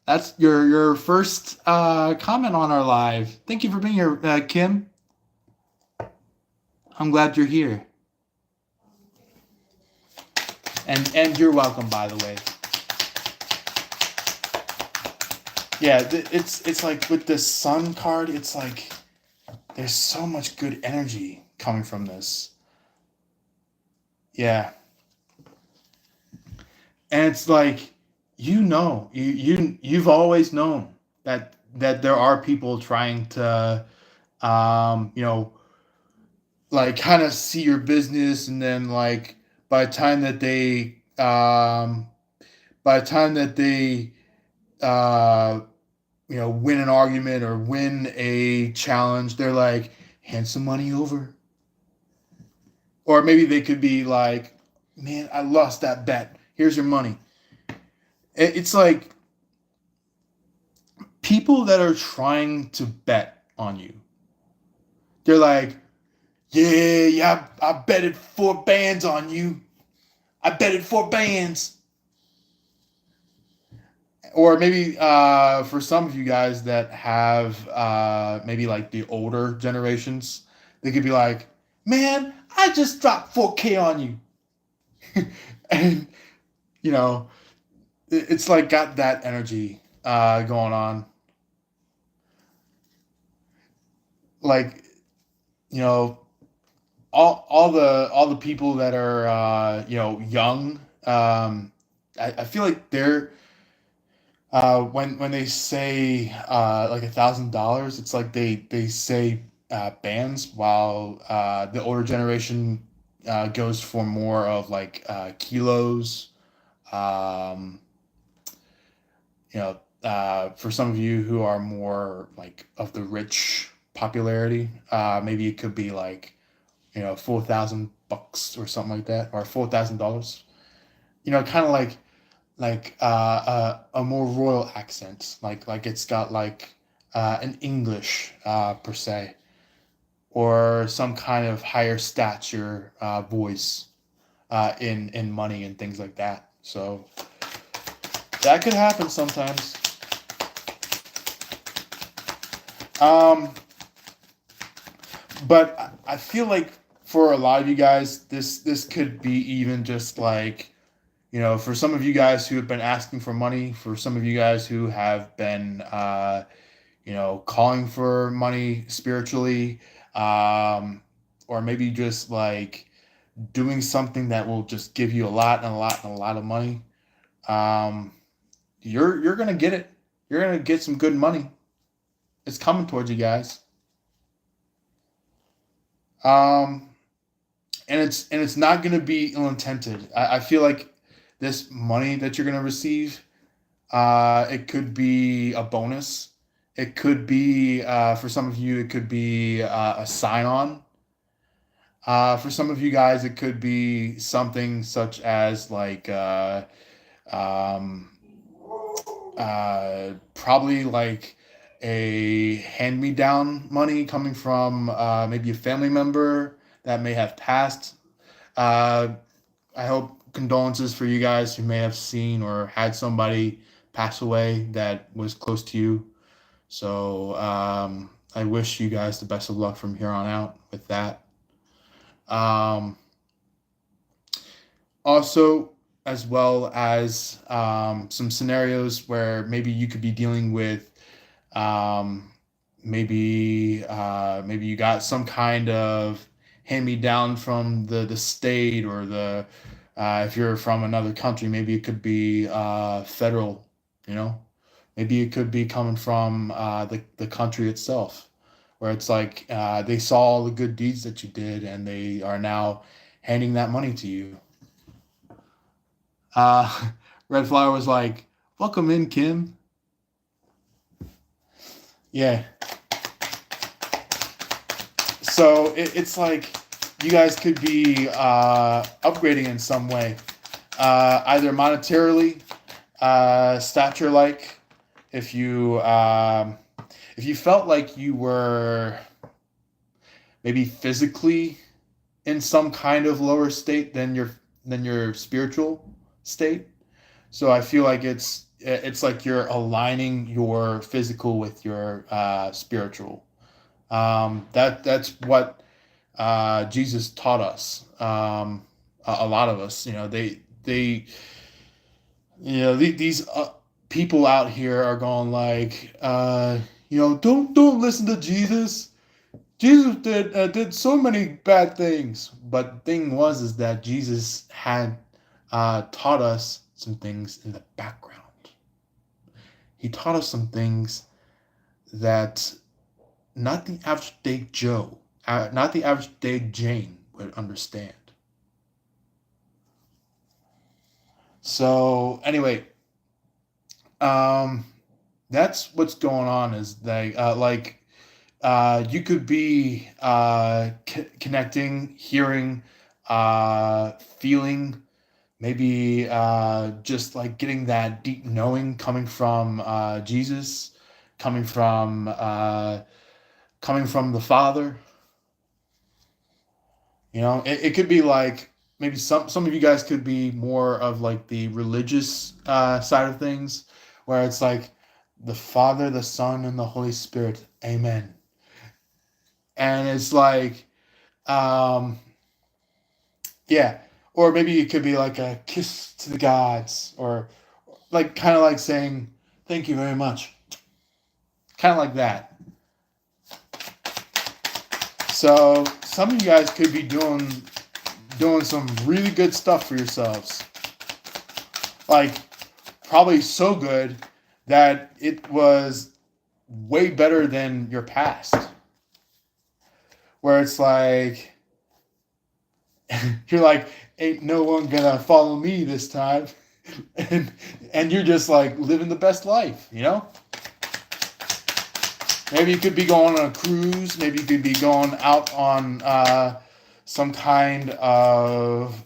That's your first comment on our live. Thank you for being here, Kim. I'm glad you're here, and you're welcome, by the way. Yeah, it's like with the sun card, it's like there's so much good energy coming from this. Yeah, and it's like you've always known that there are people trying to um you know like kind of see your business, and then like by the time that they um by the time that they uh win an argument or win a challenge, they're like, hand some money over. Or maybe they could be like, man, I lost that bet, here's your money. It's like people that are trying to bet on you, they're like, yeah, I betted 4 bands on you. I betted 4 bands. Or maybe for some of you guys that have maybe like the older generations, they could be like, man, I just dropped 4K on you. And, you know, it's like got that energy going on. Like, you know, all the people that are young, I feel like they're when they say like $1,000, it's like they say bands, while the older generation goes for more of like kilos. Um, for some of you who are more like of the rich popularity, maybe it could be like $4,000 or something like that, or $4,000. Kind of like a more royal accent, like it's got like an English per se, or some kind of higher stature voice in money and things like that. So that could happen sometimes. Um, but I feel like for a lot of you guys, this could be even just like, for some of you guys who have been asking for money, for some of you guys who have been, calling for money spiritually, or maybe just like doing something that will just give you a lot and a lot and a lot of money. Um, you're gonna get it. You're gonna get some good money. It's coming towards you guys. Um, and it's not gonna be ill intended. I feel like this money that you're gonna receive, it could be a bonus. It could be, for some of you, it could be a sign on. For some of you guys, it could be something such as like um, probably like a hand-me-down money coming from maybe a family member that may have passed. Uh, I hope condolences for you guys who may have seen or had somebody pass away that was close to you. So I wish you guys the best of luck from here on out with that. Um, Also, as well as some scenarios where maybe you could be dealing with um, maybe you got some kind of hand me down from the state or the if you're from another country, maybe it could be federal, you know, maybe it could be coming from the country itself, where it's like they saw all the good deeds that you did and they are now handing that money to you. uh Red Flower was like, welcome in, Kim. Yeah, so it's like you guys could be upgrading in some way, either monetarily, stature like, if you felt like you were maybe physically in some kind of lower state than your spiritual state. So I feel like it's like you're aligning your physical with your spiritual. That's what Jesus taught us. A lot of us, they these people out here are going like, don't listen to Jesus. Jesus did so many bad things, but the thing was is that Jesus had taught us some things in the background. He taught us some things that not the average day Joe, not the average day Jane would understand. So anyway, um, that's what's going on. Is you could be connecting, hearing, feeling, maybe just like getting that deep knowing coming from Jesus, coming from the Father. It could be like maybe some of you guys could be more of like the religious side of things, where it's like the Father, the Son, and the Holy Spirit. Amen. And it's like, um, yeah, or maybe it could be like a kiss to the gods, or like kind of like saying thank you very much, kind of like that. So some of you guys could be doing some really good stuff for yourselves, like probably so good that it was way better than your past, where it's like you're like, ain't no one gonna follow me this time. and you're just like living the best life. Maybe you could be going on a cruise, maybe you could be going out on some kind of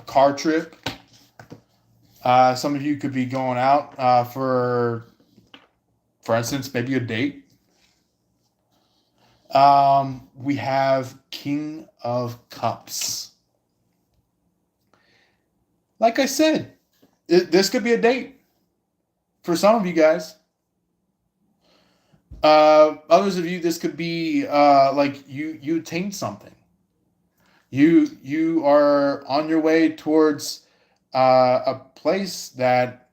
car trip. Some of you could be going out for instance, maybe a date. We have King of Cups. Like I said, this could be a date for some of you guys. Others of you, this could be like you attained something. You are on your way towards a place that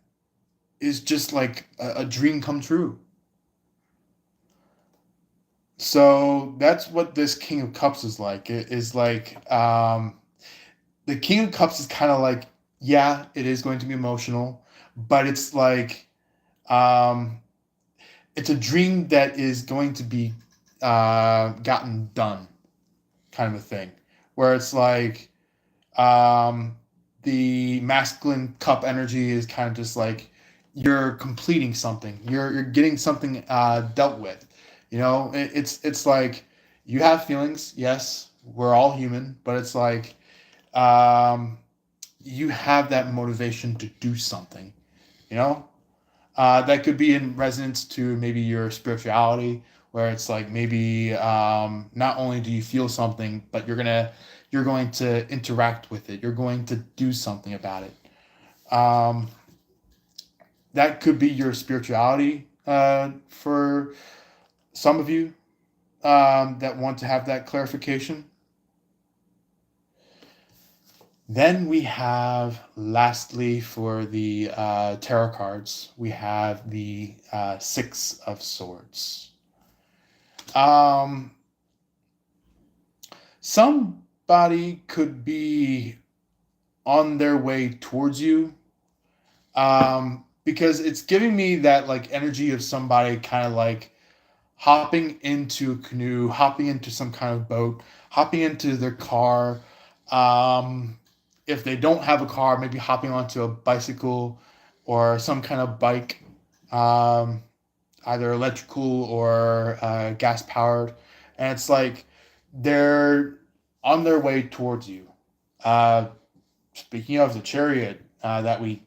is just like a dream come true. So that's what this King of Cups is like. It is like the King of Cups is kind of like, yeah, it is going to be emotional, but it's like it's a dream that is going to be gotten done, kind of a thing, where it's like the masculine cup energy is kind of just like you're completing something, you're getting something dealt with. It's like you have feelings. Yes, we're all human, but it's like you have that motivation to do something. You know, That could be in resonance to maybe your spirituality, where it's like maybe not only do you feel something, but you're going to interact with it. You're going to do something about it. That could be your spirituality for some of you that want to have that clarification. Then we have, lastly, for the tarot cards, we have the Six of Swords. Somebody could be on their way towards you, because it's giving me that like energy of somebody kind of like hopping into a canoe, hopping into some kind of boat, hopping into their car. If they don't have a car, maybe hopping onto a bicycle or some kind of bike, either electrical or gas powered. And it's like they're on their way towards you. Speaking of the chariot that we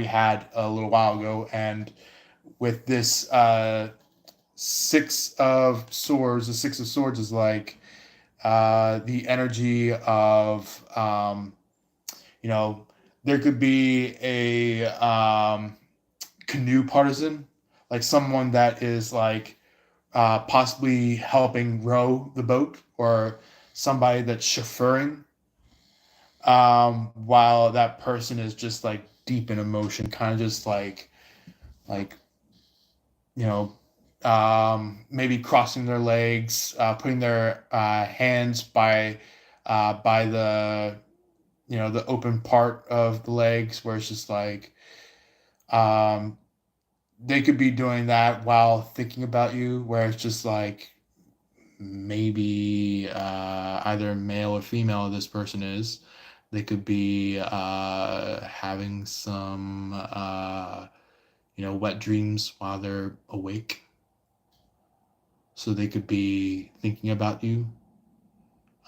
had a little while ago, and with this Six of Swords, the Six of Swords is like the energy of there could be a canoe partisan, like someone that is like possibly helping row the boat, or somebody that's chauffeuring, while that person is just like deep in emotion, kind of just like you know maybe crossing their legs, putting their hands by the the open part of the legs, where it's just like they could be doing that while thinking about you, where it's just like maybe either male or female this person is. They could be having some wet dreams while they're awake, so they could be thinking about you.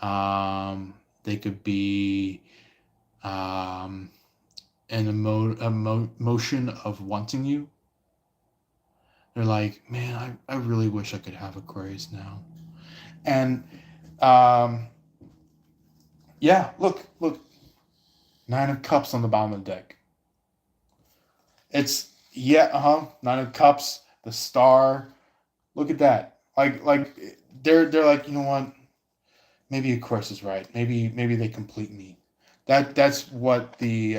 They could be in a motion of wanting you. They're like, man, I really wish I could have Aquarius now. And yeah, look, Nine of Cups on the bottom of the deck. It's Nine of Cups, the star. Look at that. Like they're like, you know what? Maybe Aquarius is right. Maybe they complete me. That's what the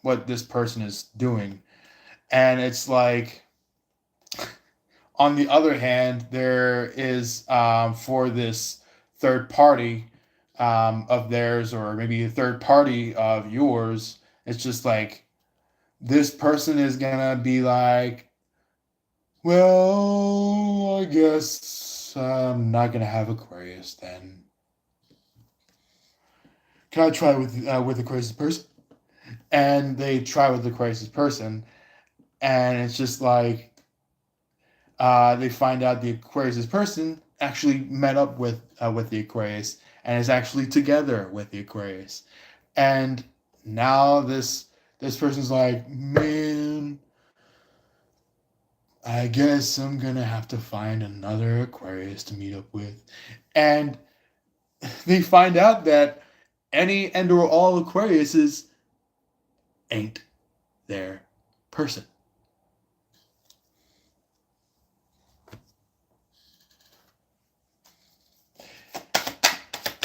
what this person is doing. And it's like, on the other hand, there is for this third party of theirs, or maybe a third party of yours, it's just like this person is gonna be like, well, I guess I'm not gonna have Aquarius then. Can I try with Aquarius person? And they try with Aquarius person, and it's just like they find out the Aquarius person actually met up with the Aquarius, and is actually together with the Aquarius. And now this person's like, man, I guess I'm gonna have to find another Aquarius to meet up with. And they find out that any and or all Aquariuses ain't their person.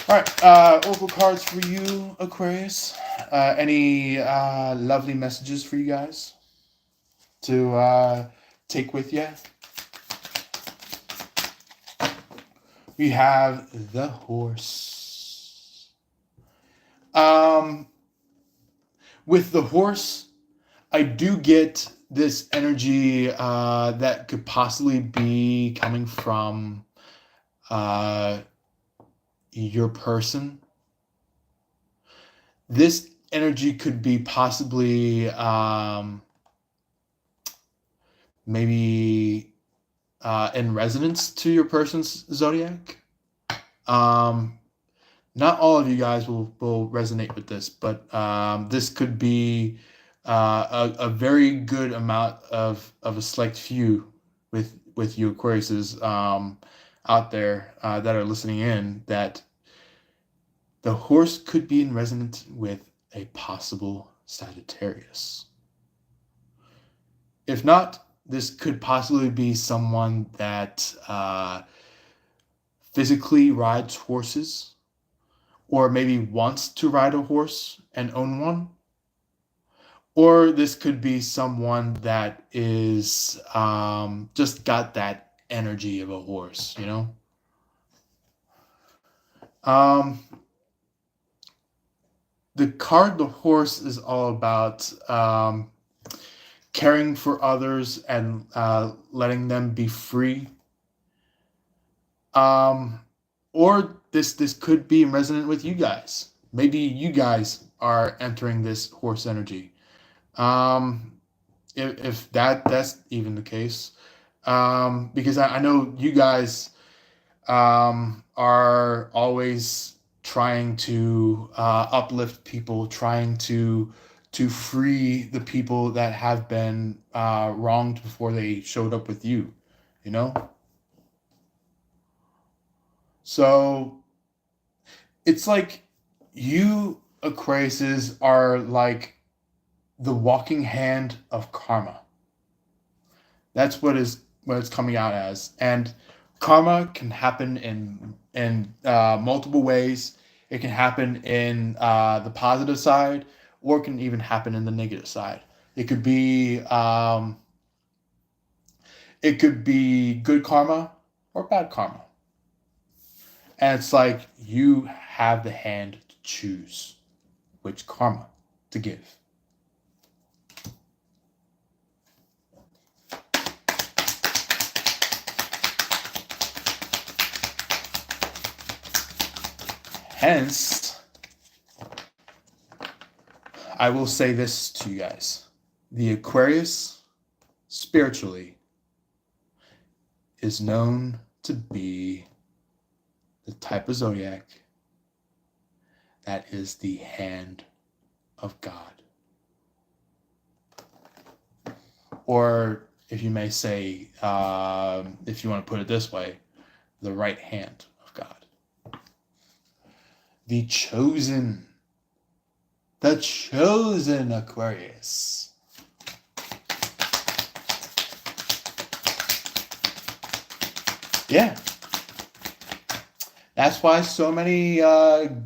All right, oracle cards for you, Aquarius. Any lovely messages for you guys to take with you? We have the Horse. With the Horse, I do get this energy that could possibly be coming from your person. This energy could be possibly maybe in resonance to your person's zodiac. Not all of you guys will resonate with this, but this could be a very good amount of a select few with you Aquariuses out there that are listening in, that the horse could be in resonance with a possible Sagittarius. If not, this could possibly be someone that physically rides horses, or maybe wants to ride a horse and own one. Or this could be someone that is just got that energy of a horse, you know? Um, the card, the horse, is all about caring for others and letting them be free. Or this could be resonant with you guys. Maybe you guys are entering this horse energy. Um, if that's even the case, because I know you guys are always trying to uplift people, trying to free the people that have been wronged before they showed up with you, you know? So it's like you Aquariuses are like the walking hand of karma. That's what it's coming out as. And karma can happen in multiple ways. It can happen in the positive side, or it can even happen in the negative side. It could be good karma or bad karma. And it's like you have the hand to choose which karma to give. Hence, I will say this to you guys. The Aquarius, spiritually, is known to be the type of zodiac that is the hand of God. Or, if you may say, if you want to put it this way, the right hand of God. The chosen Aquarius. Yeah. That's why so many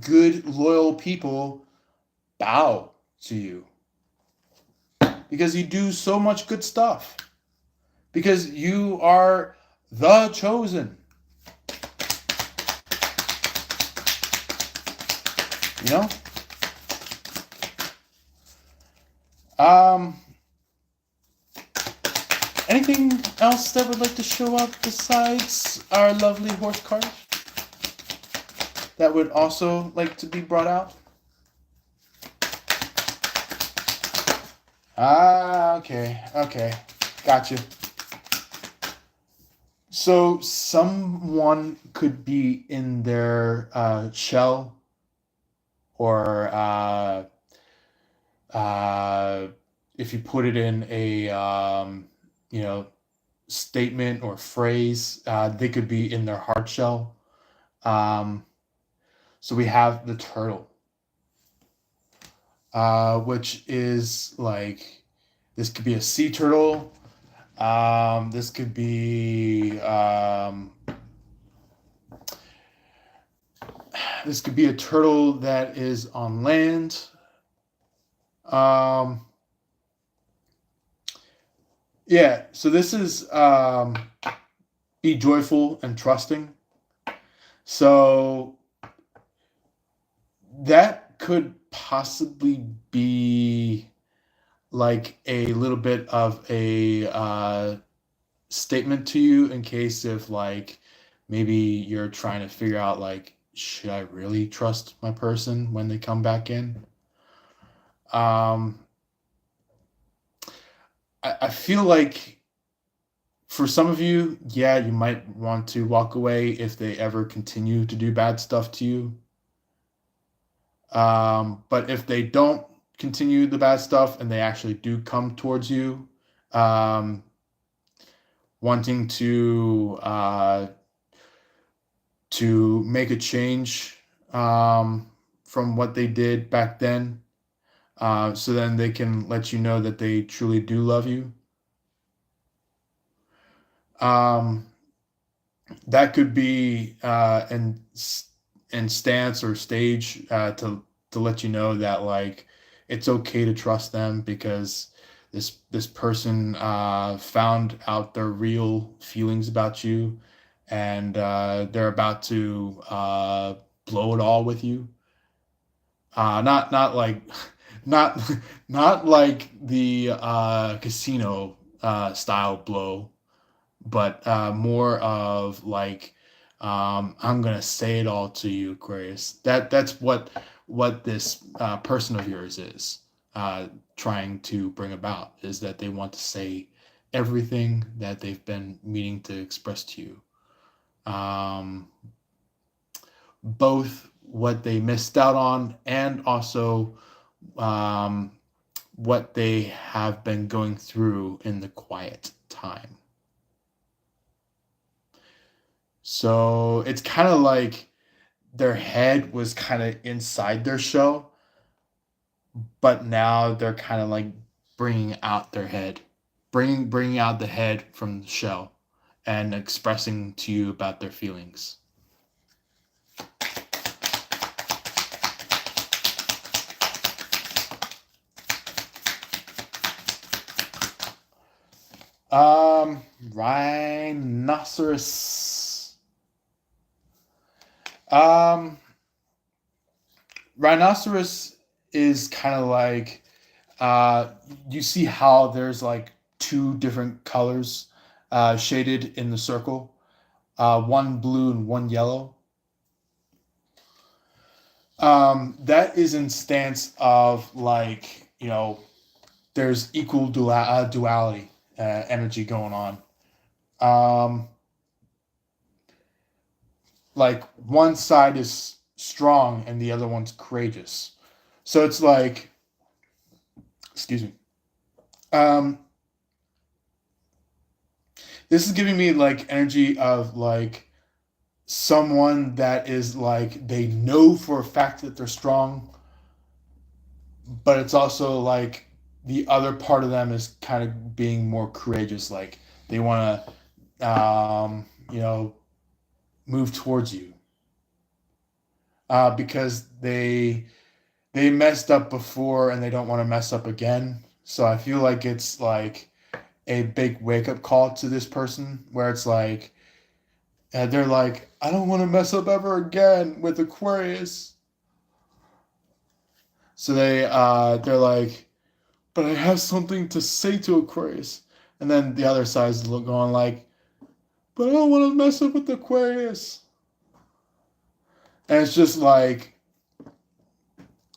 good, loyal people bow to you. Because you do so much good stuff. Because you are the chosen. You know? Anything else that would like to show up besides our lovely horse card that would also like to be brought out? Okay. Gotcha. So someone could be in their shell, or if you put it in a statement or phrase, they could be in their hard shell. So we have the turtle, which is like, this could be a sea turtle. This could be a turtle that is on land. Yeah, so this is be joyful and trusting. So that could possibly be like a little bit of a statement to you, in case if like maybe you're trying to figure out like, should I really trust my person when they come back in? I feel like for some of you, yeah, you might want to walk away if they ever continue to do bad stuff to you. But if they don't, continue the bad stuff and they actually do come towards you, um, wanting to make a change from what they did back then, so then they can let you know that they truly do love you. Um, that could be in stance or stage, to let you know that like it's okay to trust them, because this person found out their real feelings about you, and they're about to blow it all with you. Not like not not like the casino style blow, but more of like, I'm gonna say it all to you, Aquarius. That's what this person of yours is trying to bring about, is that they want to say everything that they've been meaning to express to you. Um, Both what they missed out on, and also um, what they have been going through in the quiet time. So it's kind of like their head was kind of inside their shell, but now they're kind of like bringing out their head, bringing out the head from the shell, and expressing to you about their feelings. Rhinoceros. Um, Rhinoceros is kind of like, you see how there's like two different colors shaded in the circle, one blue and one yellow. That is in stance of like, there's equal duality energy going on. Um, like one side is strong and the other one's courageous. So it's like, excuse me. Um, this is giving me like energy of like someone that is like, they know for a fact that they're strong, but it's also like the other part of them is kind of being more courageous. Like they want to, move towards you, because they messed up before and they don't want to mess up again. So I feel like it's like a big wake up call to this person, where it's like, they're like, I don't want to mess up ever again with Aquarius. So they're like, but I have something to say to Aquarius. And then the other side's going like, but I don't want to mess up with Aquarius. And it's just like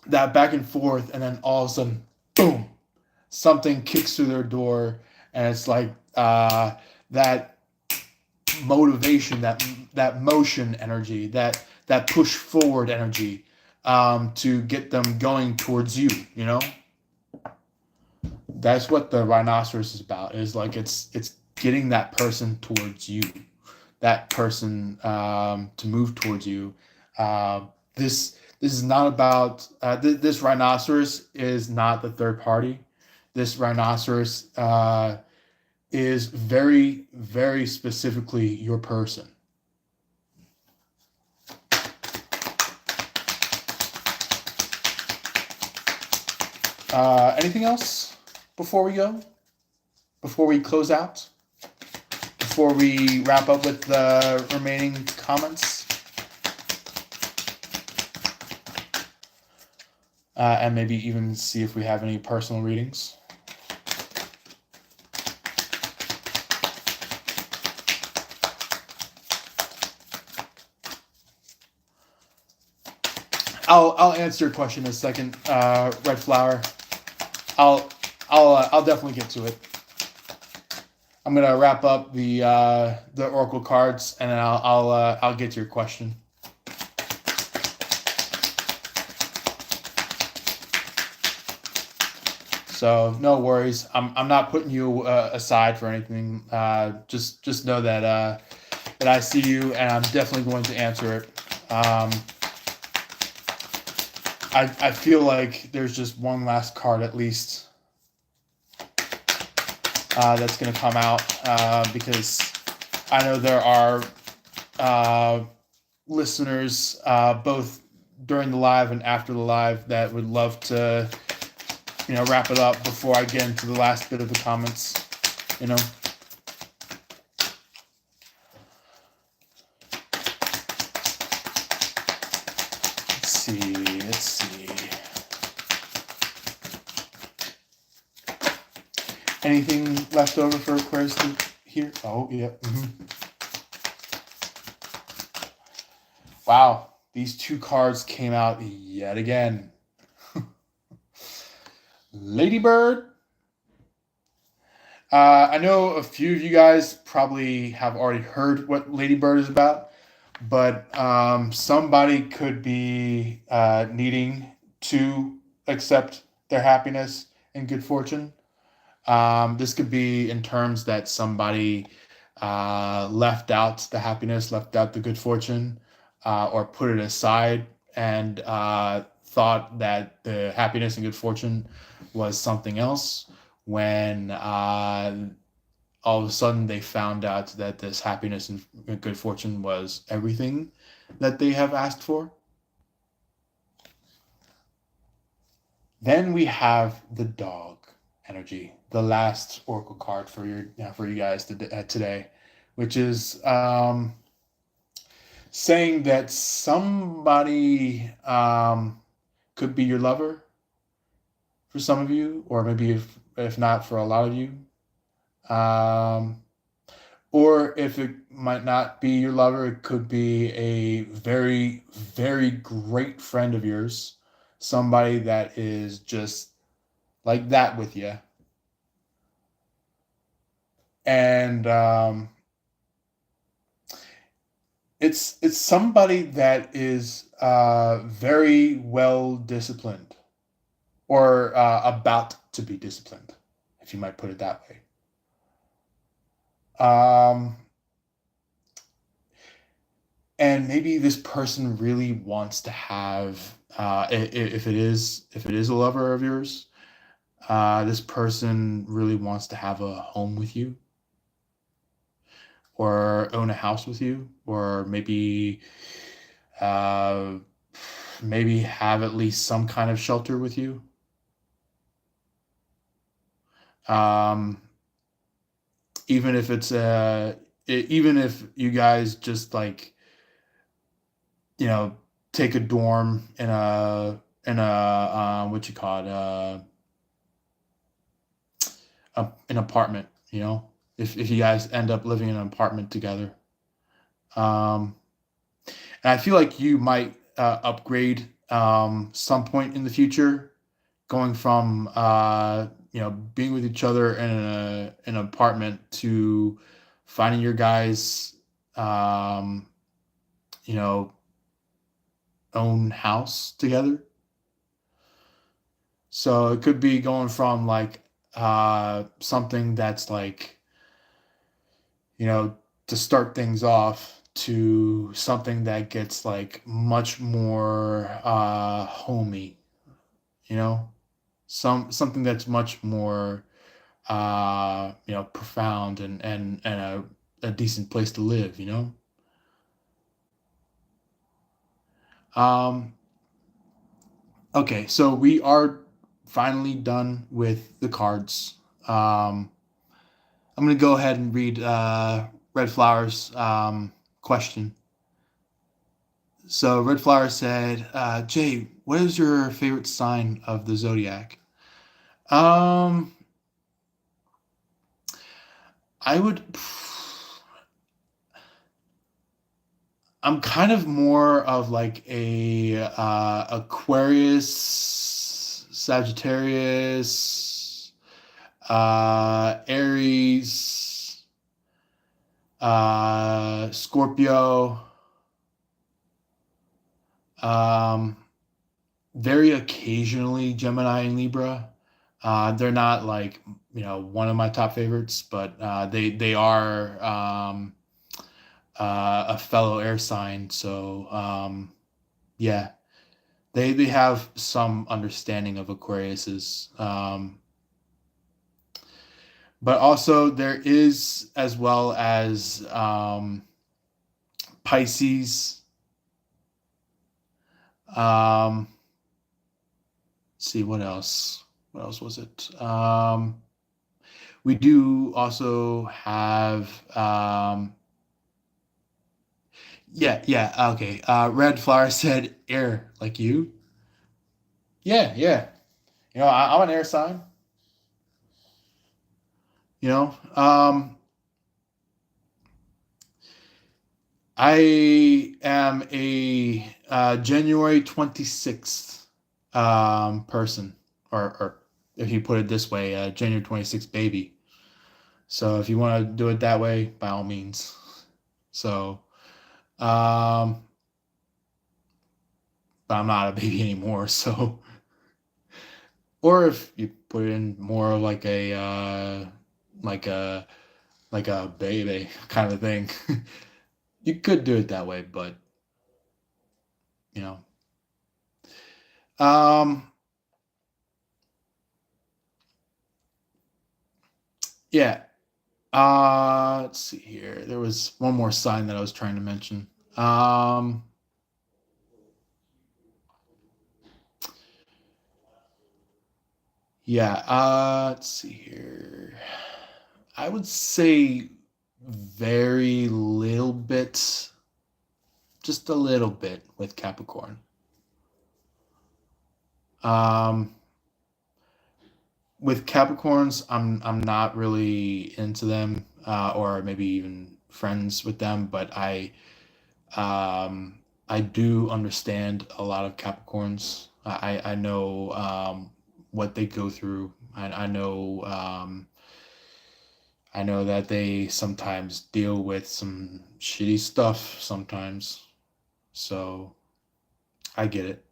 that back and forth, and then all of a sudden, boom, something kicks through their door, and it's like that motivation, that motion energy, that push forward energy, to get them going towards you. That's what the rhinoceros is about. Is like it's getting that person towards you, that person to move towards you. This is not about this rhinoceros is not the third party. This rhinoceros is very, very specifically your person. Anything else before we go? Before we close out? Before we wrap up with the remaining comments? And maybe even see if we have any personal readings. I'll answer your question in a second, Red Flower. I'll definitely get to it. I'm gonna wrap up the oracle cards, and then I'll get to your question. So no worries. I'm not putting you aside for anything. Just know that I see you, and I'm definitely going to answer it. I feel like there's just one last card at least that's going to come out because I know there are listeners both during the live and after the live that would love to wrap it up before I get into the last bit of the comments. Let's see. Anything left over for Aquarius here? Oh, yeah. Wow, these two cards came out yet again. Ladybird. I know a few of you guys probably have already heard what Ladybird is about, but somebody could be needing to accept their happiness and good fortune. This could be in terms that somebody left out the happiness, left out the good fortune, or put it aside and thought that the happiness and good fortune was something else when all of a sudden they found out that this happiness and good fortune was everything that they have asked for. Then we have the dog energy, the last oracle card for you guys today, which is saying that somebody could be your lover for some of you, or maybe if not for a lot of you, or if it might not be your lover, it could be a very, very great friend of yours, somebody that is just like that with you. And it's somebody that is very well disciplined, or about to be disciplined, if you might put it that way. And maybe this person really wants to have, if it is a lover of yours, this person really wants to have a home with you, or own a house with you, or maybe have at least some kind of shelter with you. Even if it's even if you guys just like take a dorm in a what you call it, an apartment, if you guys end up living in an apartment together. And I feel like you might upgrade some point in the future, going from being with each other in an apartment to finding your guys own house together. So it could be going from like something that's like to start things off, to something that gets like much more homey, something that's much more profound and a decent place to live. Okay, so we are finally done with the cards. I'm going to go ahead and read Red Flower's question. So Red Flower said, Jay, what is your favorite sign of the zodiac? I would... I'm kind of more of like a Aquarius, Sagittarius, Aries, Scorpio, very occasionally Gemini and Libra, They're not like, one of my top favorites, but they are a fellow air sign. So yeah, they have some understanding of Aquarius's. But also there is, as well as Pisces. Um, let's see what else. What else was it? We do also have yeah, okay. Red Flower said air, like you. Yeah, yeah. I'm an air sign. You know, I am a January 26th person, or if you put it this way, January 26th baby. So if you want to do it that way, by all means. So, um, but I'm not a baby anymore. So, or if you put it in more like like a like a baby kind of thing, you could do it that way. But you know, um, yeah. Let's see here. There was one more sign that I was trying to mention. Um, yeah. Let's see here. I would say very little bit, just a little bit with Capricorn. Um, with Capricorns, I'm not really into them, or maybe even friends with them, but I do understand a lot of Capricorns. I know what they go through. I know that they sometimes deal with some shitty stuff sometimes. So I get it.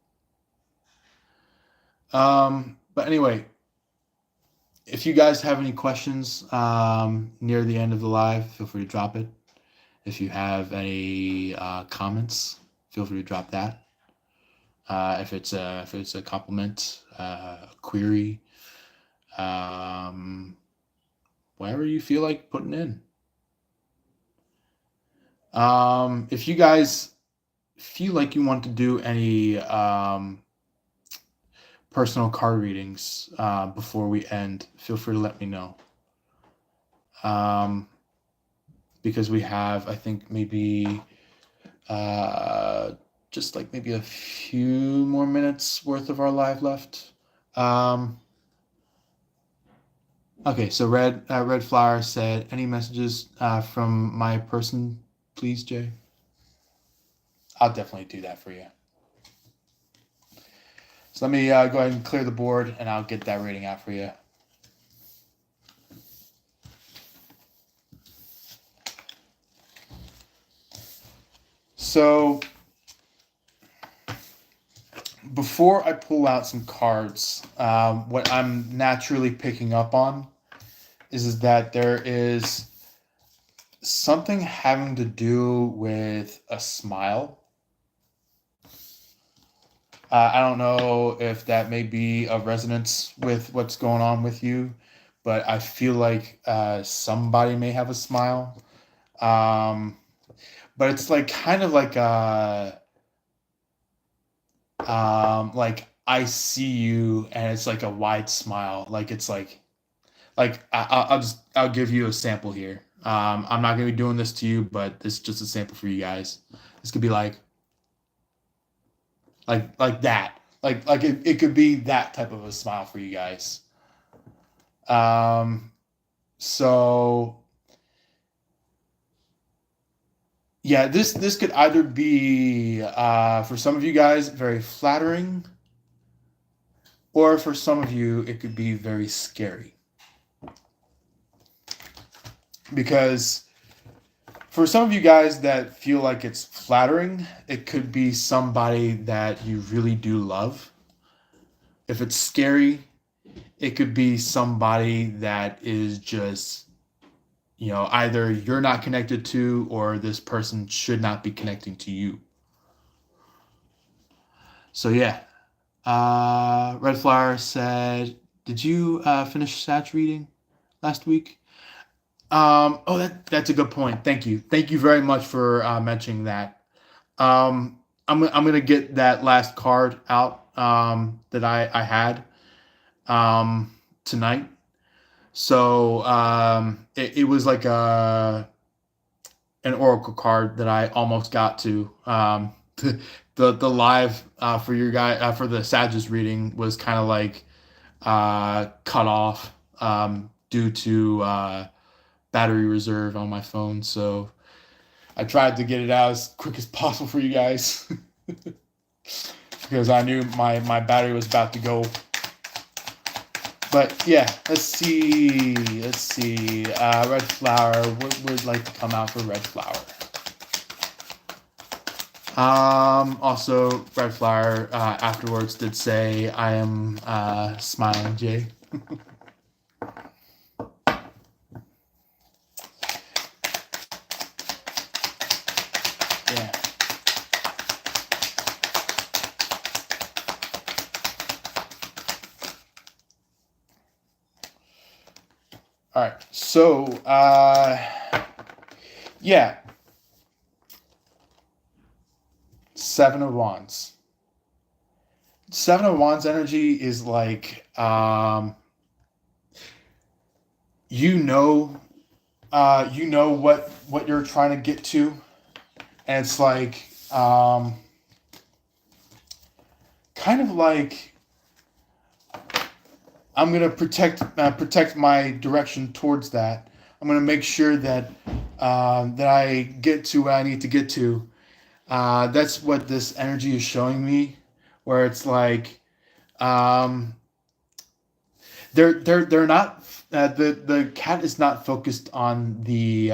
But anyway, if you guys have any questions near the end of the live, feel free to drop it. If you have any comments, feel free to drop that. If it's a compliment, a query, um, whatever you feel like putting in. If you guys feel like you want to do any personal card readings before we end, feel free to let me know. Um, because we have, I think, maybe just like maybe a few more minutes worth of our live left. Okay, so Red Flower said, any messages from my person, please, Jay? I'll definitely do that for you. So let me go ahead and clear the board, and I'll get that reading out for you. So before I pull out some cards, what I'm naturally picking up on is that there is something having to do with a smile. I don't know if that may be a resonance with what's going on with you, but I feel like somebody may have a smile. But it's like kind of like I see you, and it's like a wide smile. Like it's I'll give you a sample here. I'm not gonna be doing this to you, but this is just a sample for you guys. This could be like that. Like it could be that type of a smile for you guys. Um, so yeah, this could either be for some of you guys very flattering, or for some of you it could be very scary. Because for some of you guys that feel like it's flattering, it could be somebody that you really do love. If it's scary, It could be somebody that is just, either you're not connected to, or this person should not be connecting to you. So yeah. Red Flower said, "Did you finish Satch reading last week?" Oh, that's a good point. Thank you very much for mentioning that. I'm gonna get that last card out that I had tonight. So it was like an oracle card that I almost got to. The live for your guy for the Sages reading was kind of like cut off due to battery reserve on my phone. So I tried to get it out as quick as possible for you guys because I knew my battery was about to go. But yeah, let's see. Red Flower. What would like to come out for Red Flower? Also, Red Flower afterwards did say, "I am smiling, Jay." Yeah. All right. So, yeah. Seven of Wands. Seven of Wands energy is like, you know, what you're trying to get to, and it's like, kind of like, I'm gonna protect my direction towards that. I'm gonna make sure that that I get to where I need to get to. That's what this energy is showing me, where it's like, um, they're not the cat is not focused on the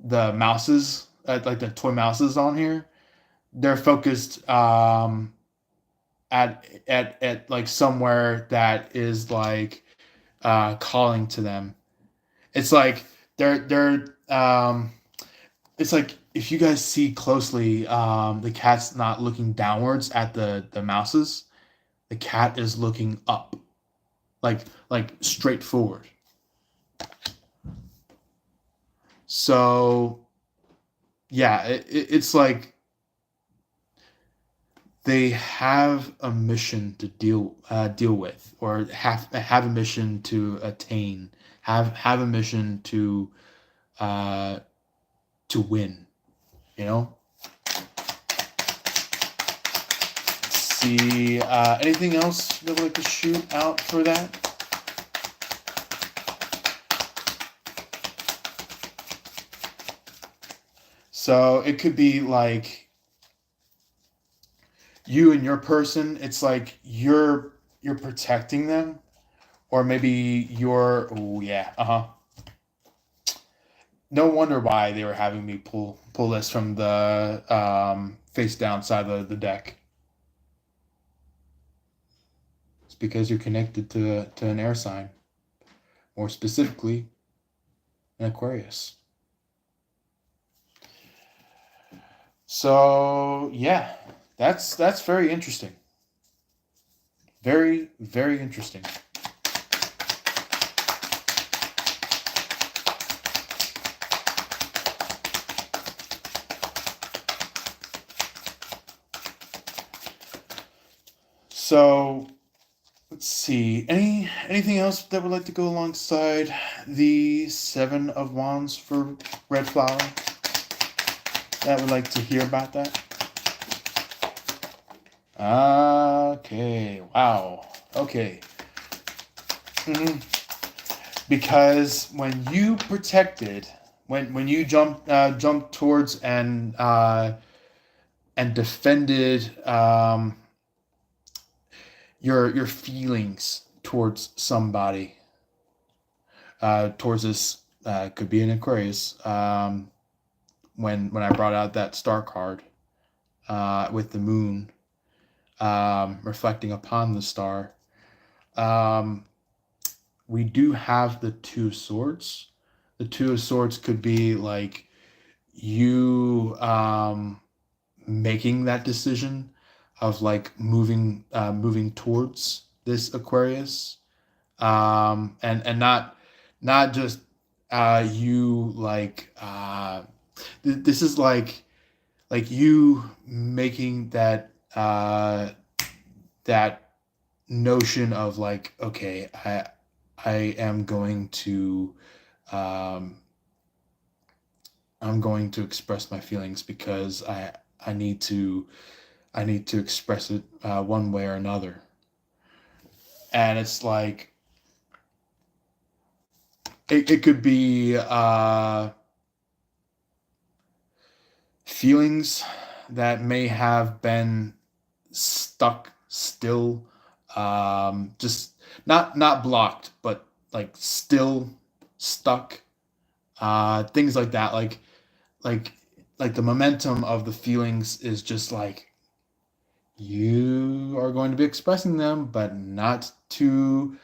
mouses, like the toy mouses on here. They're focused at like somewhere that is like calling to them. It's like they're it's like if you guys see closely, the cat's not looking downwards at the mouses. The cat is looking up, like straight forward. So yeah, it's like they have a mission to deal with, or have a mission to attain, have a mission uh, to win. You know. Let's see, anything else that would like to shoot out for that? So it could be like you and your person. It's like you're protecting them, or maybe you're. Oh yeah, no wonder why they were having me pull this from the face down side of the deck. It's because you're connected to an air sign, more specifically, an Aquarius. So yeah, that's very interesting. Very, very interesting. So let's see. Anything else that would like to go alongside the Seven of Wands for Red Flower? That would like to hear about that? Okay. Wow. Okay. Because when you protected, when you jumped towards and defended your feelings towards somebody, towards this could be an Aquarius. When I brought out that star card with the moon reflecting upon the star, Um, we do have the Two of Swords. The Two of Swords could be like you making that decision of like moving towards this Aquarius, and not just you like this is like you making that notion of like, okay, I am going to um I'm going to express my feelings because I need to I need to express it one way or another. And it's like it could be feelings that may have been stuck still, just not blocked, but like still stuck, things like that, like like the momentum of the feelings is just like you are going to be expressing them, but not to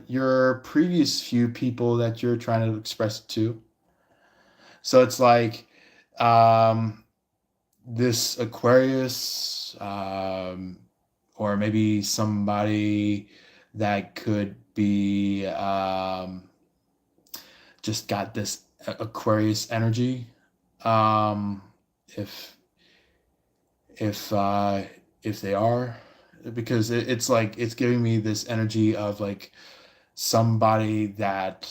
your previous few people that you're trying to express it to. So it's like um, this Aquarius, or maybe somebody that could be just got this Aquarius energy. Um, if if uh, if they are, because it's like it's giving me this energy of like somebody that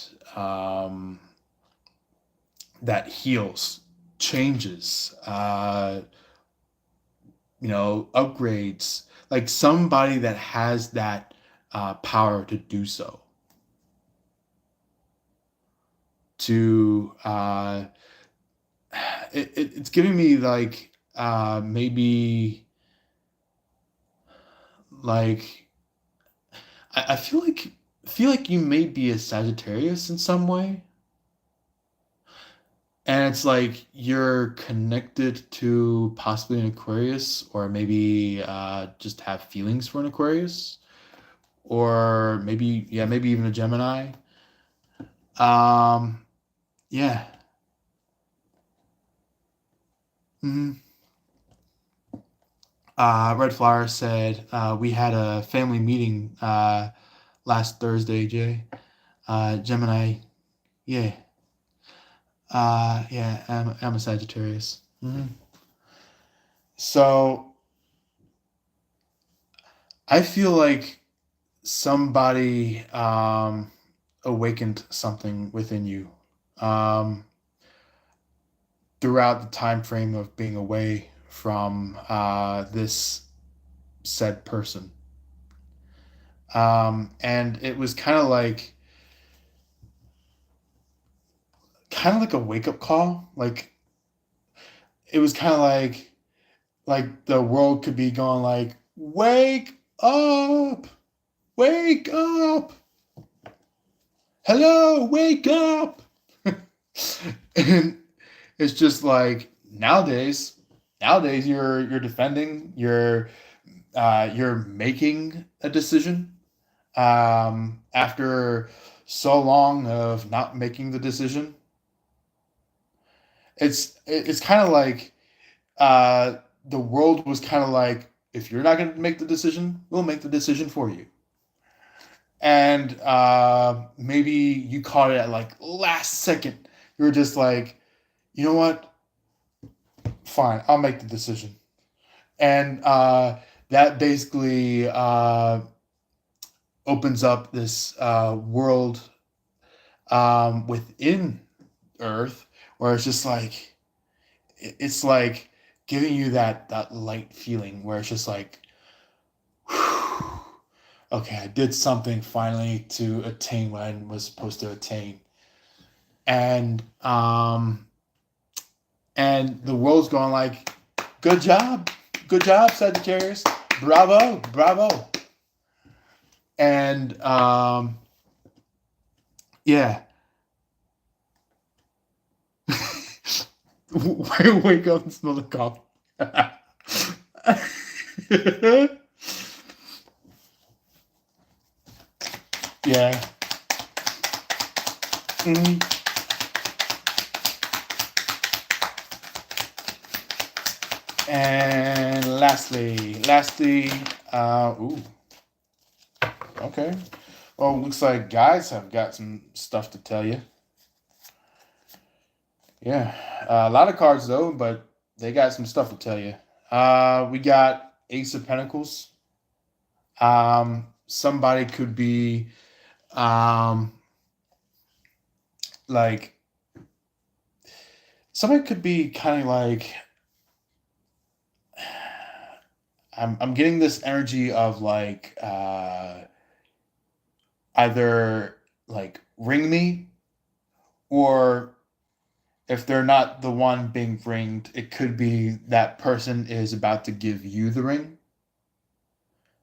heals, changes, upgrades, like somebody that has that power to do so, to it's giving me like maybe like I feel like you may be a Sagittarius in some way, and it's like you're connected to possibly an Aquarius, or maybe just have feelings for an Aquarius, or maybe, yeah, maybe even a Gemini. Um, yeah. Mhm. Red Flower said, we had a family meeting last Thursday, Jay. Gemini, yeah. Yeah, I'm a Sagittarius. So I feel like somebody awakened something within you um, throughout the time frame of being away from this said person. And it was kind of like a wake up call. Like it was kind of like the world could be going like, up, wake up, hello, wake up. And it's just like nowadays you're defending, you're making a decision after so long of not making the decision. It's kind of like the world was kind of like, if you're not going to make the decision, we'll make the decision for you. And maybe you caught it at like last second. You were just like, you know what? Fine, I'll make the decision. And that basically opens up this world within Earth, where it's just like it's like giving you that light feeling where it's just like, whew, okay, I did something finally to attain what I was supposed to attain, and the world's going like, good job, Sagittarius, bravo, bravo, and yeah. Wake up and smell the coffee. Yeah. hmm And lastly, ooh, okay. Well, looks like guys have got some stuff to tell you. Yeah, a lot of cards though, but they got some stuff to tell you. We got Ace of Pentacles. Somebody could be um, like somebody could be kind of like I'm getting this energy of like either like ring me, or if they're not the one being ringed, it could be that person is about to give you the ring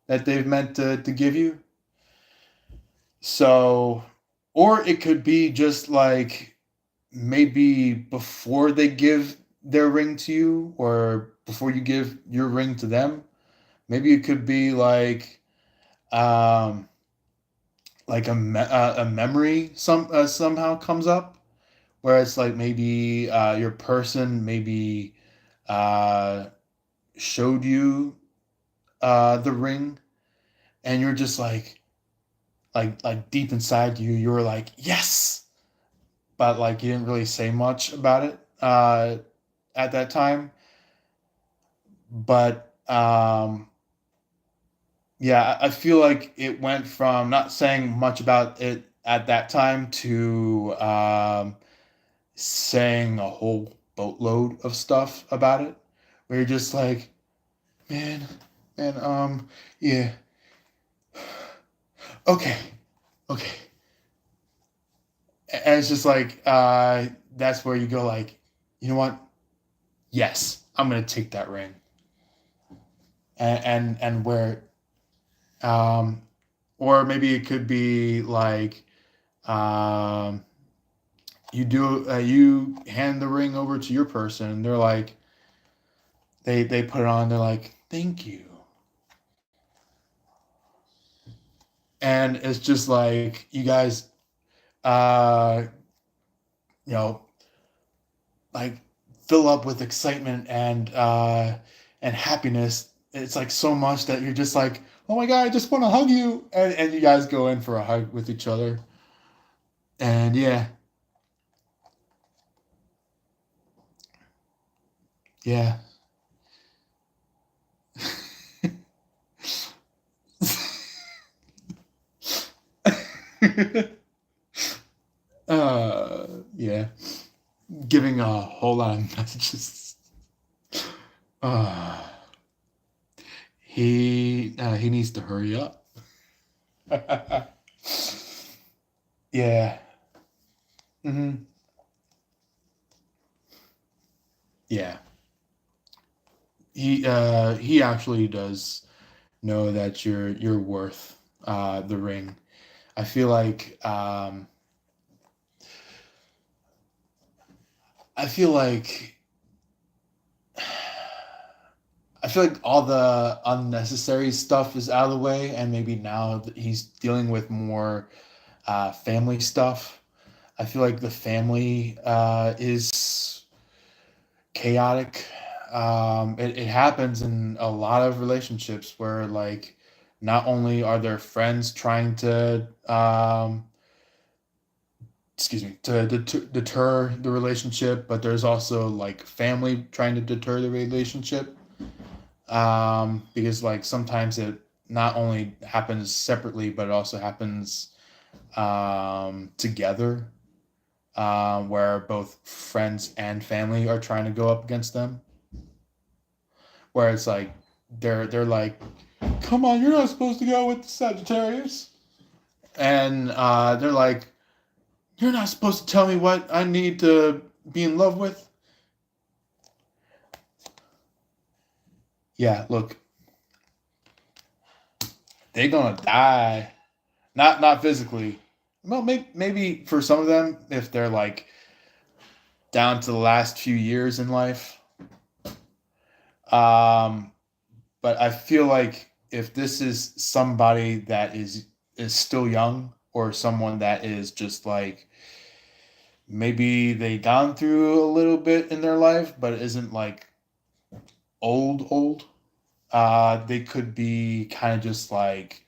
that they've meant to give you. So, or it could be just like maybe before they give their ring to you, or before you give your ring to them. Maybe it could be um, like a memory somehow comes up, where it's like maybe your person maybe uh, showed you the ring, and you're just like deep inside you, you were like yes, but like you didn't really say much about it at that time. But yeah, I feel like it went from not saying much about it at that time to saying a whole boatload of stuff about it, where you're just like, man, man, yeah, okay, okay, and it's just like that's where you go like, you know what? Yes, I'm gonna take that ring, and where um, or maybe it could be like um you hand the ring over to your person, and they're like they put it on, they're like thank you, and it's just like you guys uh you know like fill up with excitement and happiness. It's like so much that you're just like, oh my god, I just want to hug you, and you guys go in for a hug with each other, and yeah, yeah. Yeah, giving a whole lot of messages. Uh, he needs to hurry up. Yeah. hmm Yeah. He actually does know that you're worth the ring. I feel like I feel like I feel like all the unnecessary stuff is out of the way, and maybe now that he's dealing with more family stuff. I feel like the family is chaotic. It happens in a lot of relationships where like not only are there friends trying to excuse me to deter the relationship, but there's also like family trying to deter the relationship, because like sometimes it not only happens separately but it also happens together, where both friends and family are trying to go up against them, where it's like they're like, come on, you're not supposed to go with the Sagittarius, and they're like, you're not supposed to tell me what I need to be in love with. Yeah, look, they're gonna die. Not physically. Well, maybe for some of them, if they're like down to the last few years in life. Um, but I feel like if this is somebody that is still young, or someone that is just like maybe they gone through a little bit in their life, but it isn't like old. They could be kind of just like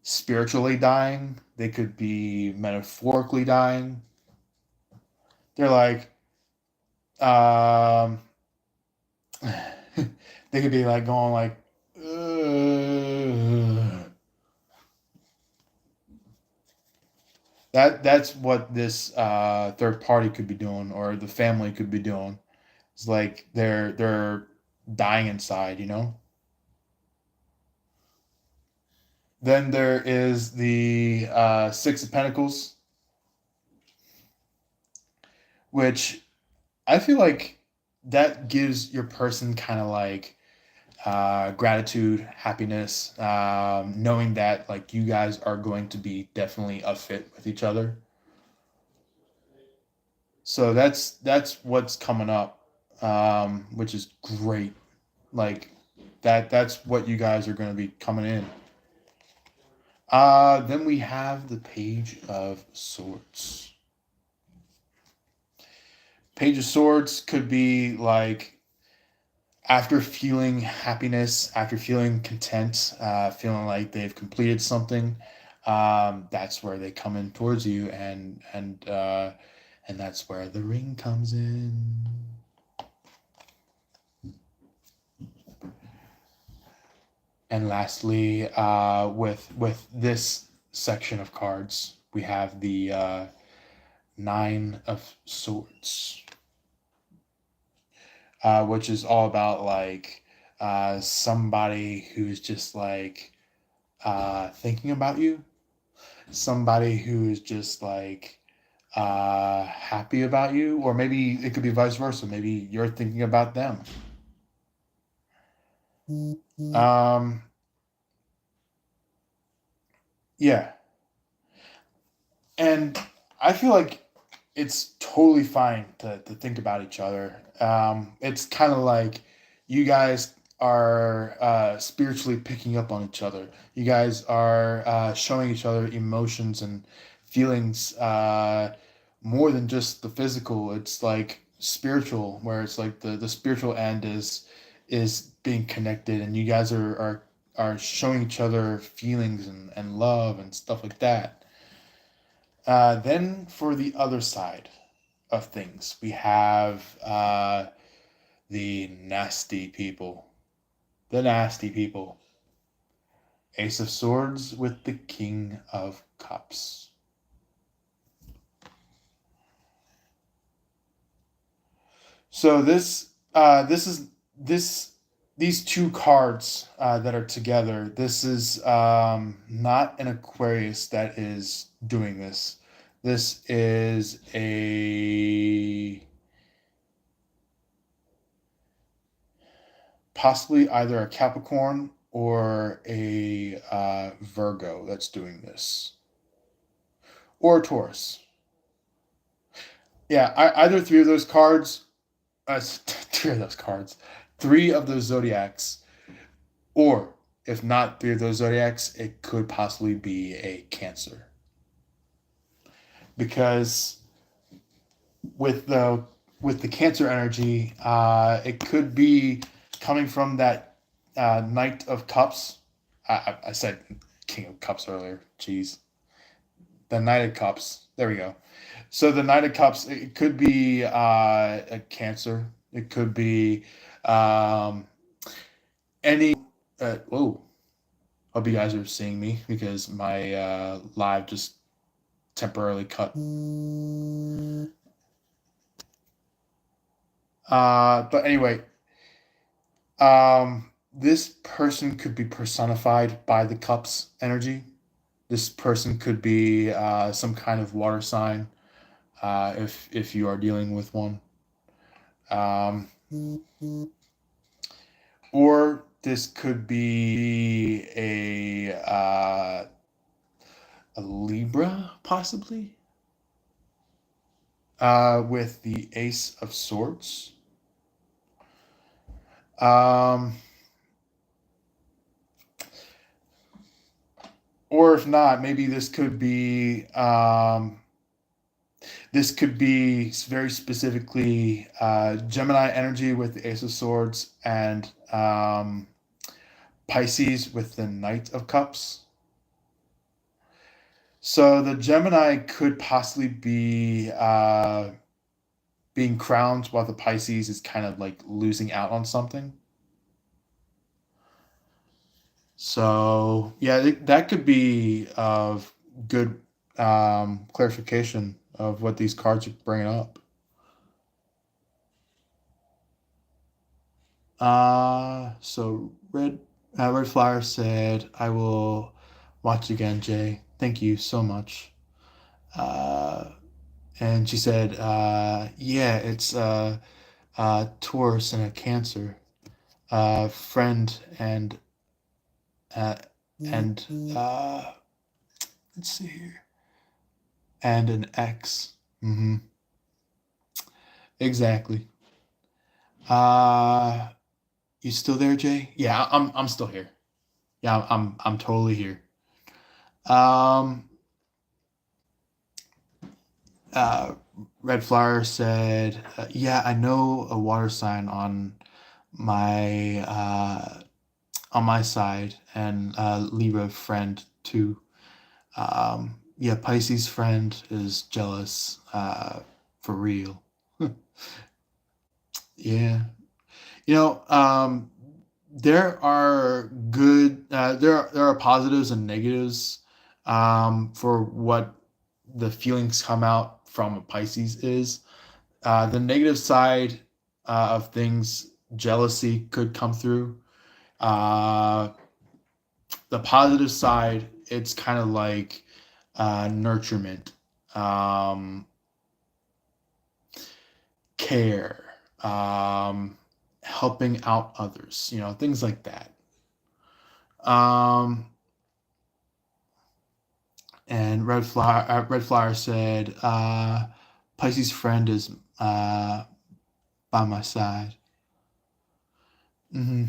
spiritually dying. They could be metaphorically dying. They're like, um, they could be like going like, that's what this third party could be doing, or the family could be doing. It's like they're dying inside, you know. Then there is the Six of Pentacles, which I feel like that gives your person kind of like gratitude, happiness, knowing that like you guys are going to be definitely a fit with each other. So that's what's coming up, which is great. Like that's what you guys are going to be coming in. Then we have the Page of Swords. Page of Swords could be like after feeling happiness, after feeling content, feeling like they've completed something. That's where they come in towards you, and that's where the ring comes in. And lastly, with this section of cards, we have the Nine of Swords, which is all about like somebody who's just like thinking about you, somebody who's just like happy about you, or maybe it could be vice versa. Maybe you're thinking about them. Um, yeah, and I feel like it's totally fine to think about each other. It's kind of like you guys are spiritually picking up on each other. You guys are showing each other emotions and feelings more than just the physical. It's like spiritual, where it's like the spiritual end is being connected, and you guys are showing each other feelings and love and stuff like that. Then for the other side of things, we have the nasty people. The nasty people. Ace of Swords with the King of Cups. So this these two cards that are together. This is not an Aquarius that is doing this. This is a possibly either a Capricorn or a Virgo that's doing this, or a Taurus. Yeah, either three of those cards, three of those cards, three of those zodiacs, or if not three of those zodiacs, it could possibly be a Cancer, because with the with the Cancer energy, it could be coming from that Knight of Cups. I said King of Cups earlier. Jeez, the Knight of Cups. There we go. So the Knight of Cups. It could be a Cancer. It could be um, any. Whoa. Hope you guys are seeing me because my live just temporarily cut. But anyway, this person could be personified by the cups energy. This person could be some kind of water sign, if you are dealing with one, um, or this could be a Libra possibly, with the Ace of Swords. Um, or if not, maybe this could be very specifically Gemini energy with the Ace of Swords and Pisces with the Knight of Cups. So the Gemini could possibly be being crowned, while the Pisces is kind of like losing out on something. So yeah, that could be of good clarification of what these cards are bringing up. So Red Flower said, "I will watch again, Jay. Thank you so much." Uh, and she said, "Yeah, it's Taurus and a Cancer, friend uh, and let's see here, and an X." Mm-hmm. Exactly. Uh, you still there, Jay? Yeah, I'm still here. Yeah, I'm totally here. Um, uh, Red Flower said, "Yeah, I know a water sign my on my side, and Libra friend too. Yeah, Pisces friend is jealous, for real. Yeah, you know, there are positives and negatives for what the feelings come out from a Pisces is. The negative side of things, jealousy could come through. Uh, the positive side, it's kind of like nurturement, um, care, helping out others, things like that. Um, and Red Flower said, Pisces friend is by my side. Hmm.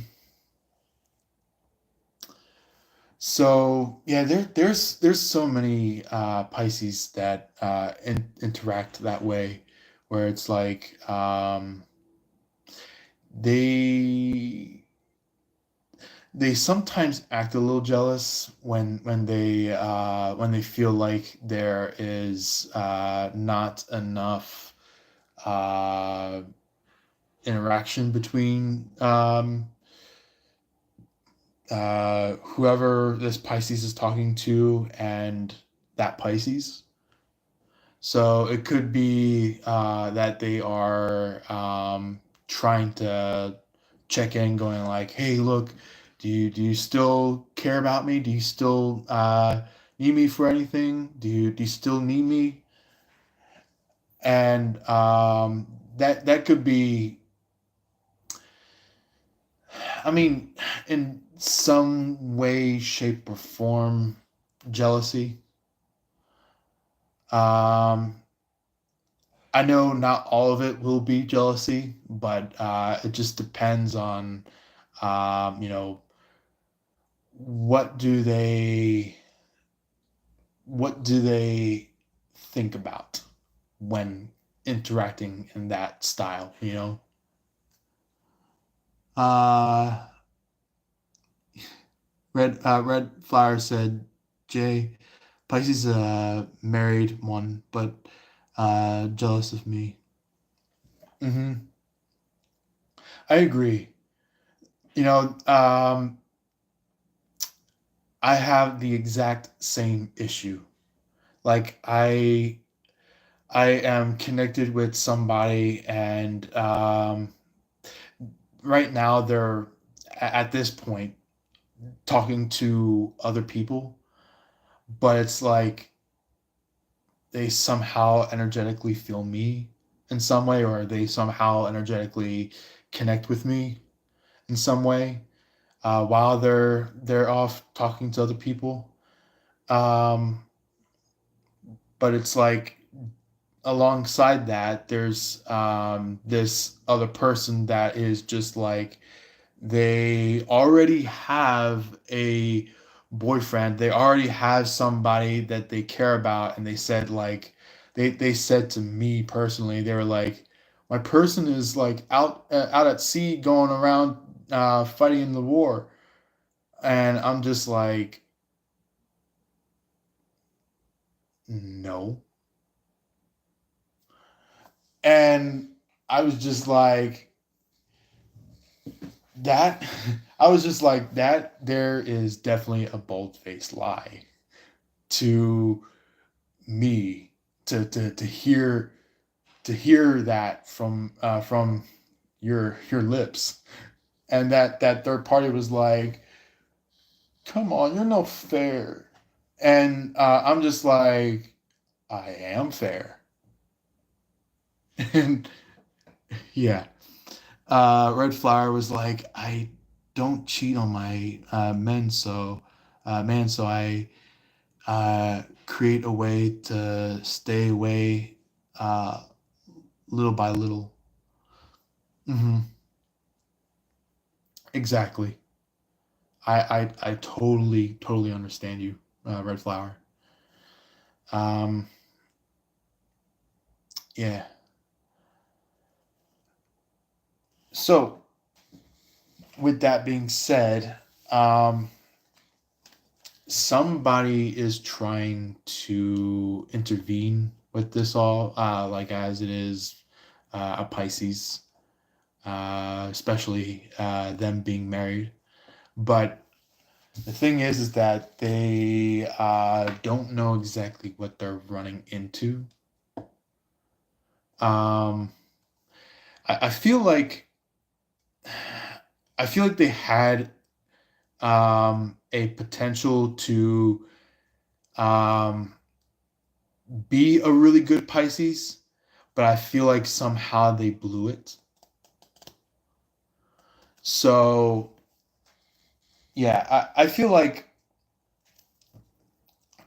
So yeah, there's so many Pisces that interact that way, where it's like they they sometimes act a little jealous when they feel like there is not enough uh, interaction between whoever this Pisces is talking to and that Pisces. So it could be that they are trying to check in, going like, "Hey, look, do you still care about me? Do you still need me for anything? Do you still need me?" And that could be, I mean, in some way, shape, or form, jealousy. Um, I know not all of it will be jealousy, but it just depends on, you know, what do they what do they think about when interacting in that style, you know? Uh, Red Flower said, Jay, Pisces married one, but jealous of me. Hmm. I agree. You know, I have the exact same issue. Like I am connected with somebody, and right now they're at this point talking to other people, but it's like they somehow energetically feel me in some way, or they somehow energetically connect with me in some way while they're off talking to other people. Um, but it's like alongside that, there's this other person that is just like they already have a boyfriend, they already have somebody that they care about, and they said like they said to me personally, they were like, my person is like out at sea going around fighting in the war, and I'm just like, no. And I was just like, that I was just like, that there is definitely a bold-faced lie to me, to hear that from your lips. And that third party was like, come on, you're no fair. And I'm just like, I am fair. And yeah. Red Flower was like, I don't cheat on my man, so I create a way to stay away uh, little by little. Hmm. Exactly. I totally understand you, Red Flower. Um, yeah. So with that being said, um, somebody is trying to intervene with this all, like as it is a Pisces, especially them being married. But the thing is that they don't know exactly what they're running into. Um, I feel like they had a potential to um, be a really good Pisces, but I feel like somehow they blew it. So yeah, I feel like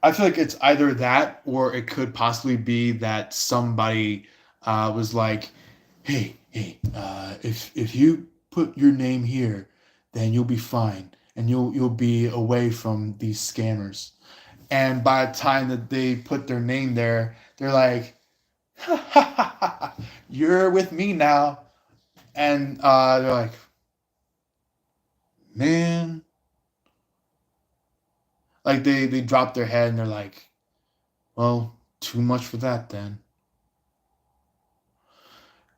it's either that, or it could possibly be that somebody was like, hey, if you put your name here, then you'll be fine, and you'll be away from these scammers. And by the time that they put their name there, they're like, you're with me now. And they're like, man, like they drop their head and they're like, well, too much for that then.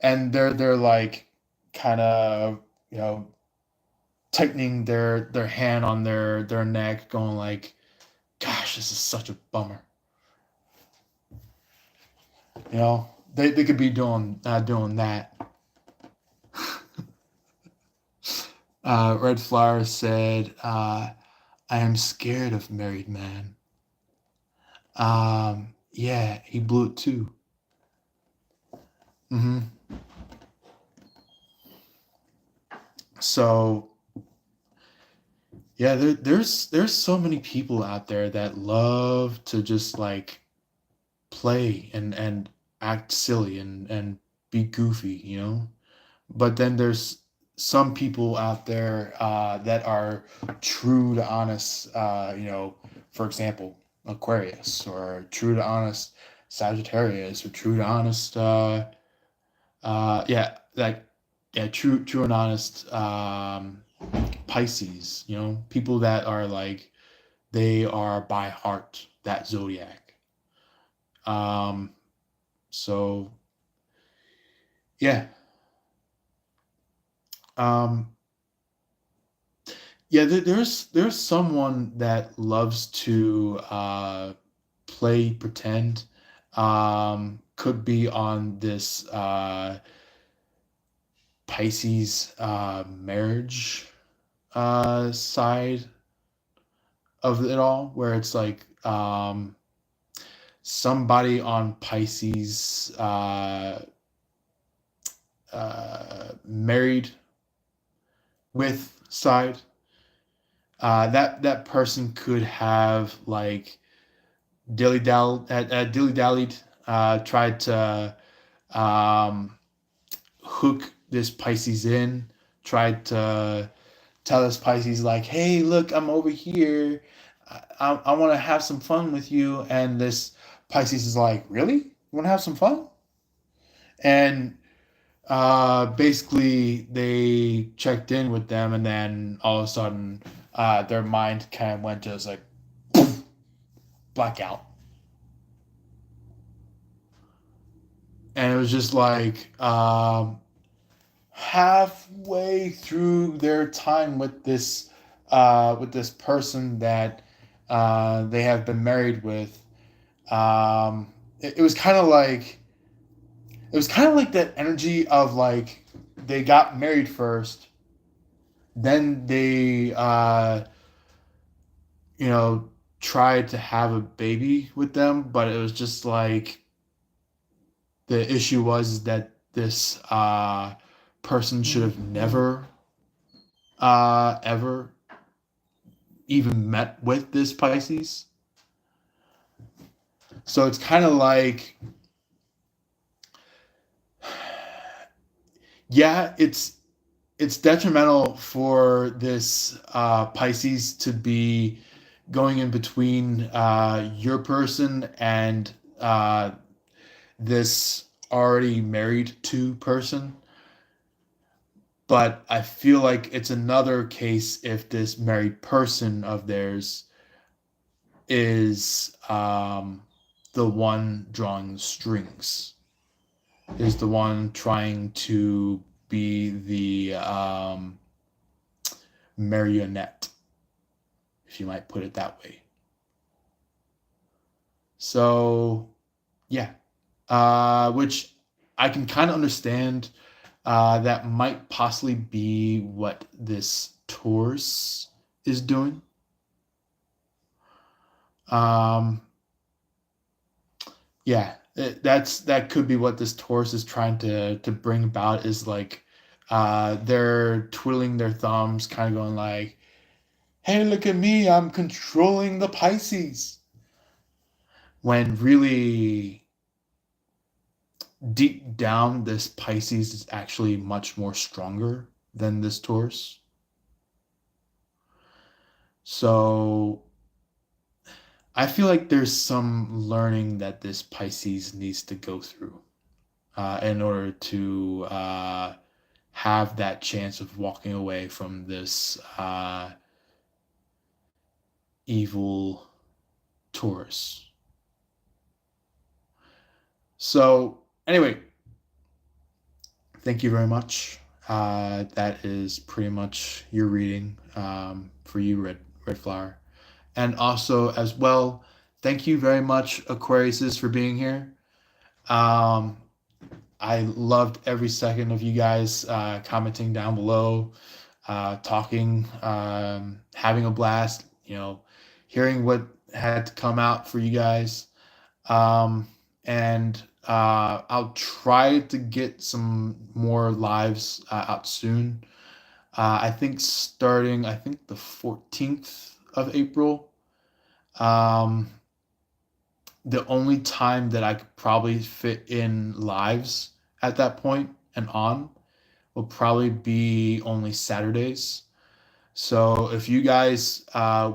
And they're like kind of, you know, tightening their hand on their neck, going like, gosh, this is such a bummer. You know, they could be doing that. Red Flower said, I am scared of married man. Yeah, he blew it too. Hmm. So yeah, there's so many people out there that love to just like play and act silly and be goofy, you know. But then there's some people out there that are true to honest, you know, for example, Aquarius, or true to honest Sagittarius, or true to honest yeah, like, yeah, true and honest Pisces, you know, people that are like, they are by heart that zodiac. Um, so yeah, um, yeah. There's someone that loves to play pretend. Could be on this Pisces marriage side of it all, where it's like somebody on Pisces married with side, that person could have like dilly dallied, tried to um, hook this Pisces in, tried to tell this Pisces like, hey, look, I'm over here. I want to have some fun with you. And this Pisces is like, really? You want to have some fun? And basically, they checked in with them, and then all of a sudden, their mind kind of went just like poof, blackout. And it was just like halfway through their time with this person that they have been married with. It was kind of like that energy of like they got married first, then they you know tried to have a baby with them, but it was just like the issue was that this person should have never ever even met with this Pisces. So it's kind of like, yeah, it's detrimental for this Pisces to be going in between your person and this already married to person. But I feel like it's another case if this married person of theirs is the one drawing the strings, is the one trying to be the marionette, if you might put it that way. So, yeah, which I can kind of understand. That might possibly be what this Taurus is doing. Um, yeah, that could be what this Taurus is trying to bring about, is like they're twiddling their thumbs, kind of going like, "Hey, look at me! I'm controlling the Pisces." When really deep down, this Pisces is actually much more stronger than this Taurus. So I feel like there's some learning that this Pisces needs to go through in order to have that chance of walking away from this evil Taurus. So, anyway, thank you very much. That is pretty much your reading for you, Red Flower. And also, as well, thank you very much, Aquariuses, for being here. Um, I loved every second of you guys commenting down below, talking, having a blast, hearing what had to come out for you guys. And I'll try to get some more lives out soon. I think starting, the 14th of April. Um, the only time that I could probably fit in lives at that point and on will probably be only Saturdays. So if you guys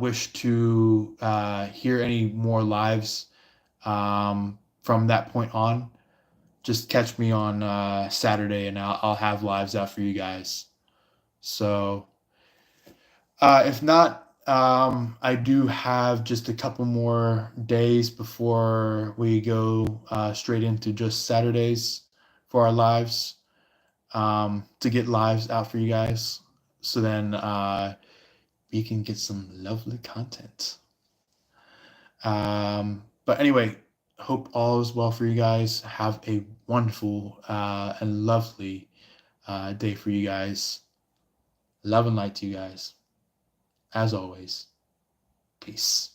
wish to hear any more lives from that point on, just catch me on Saturday, and I'll have lives out for you guys. So if not, I do have just a couple more days before we go straight into just Saturdays for our lives, to get lives out for you guys. So then we can get some lovely content. But anyway, hope all is well for you guys. Have a wonderful and lovely day for you guys. Love and light to you guys. As always, peace.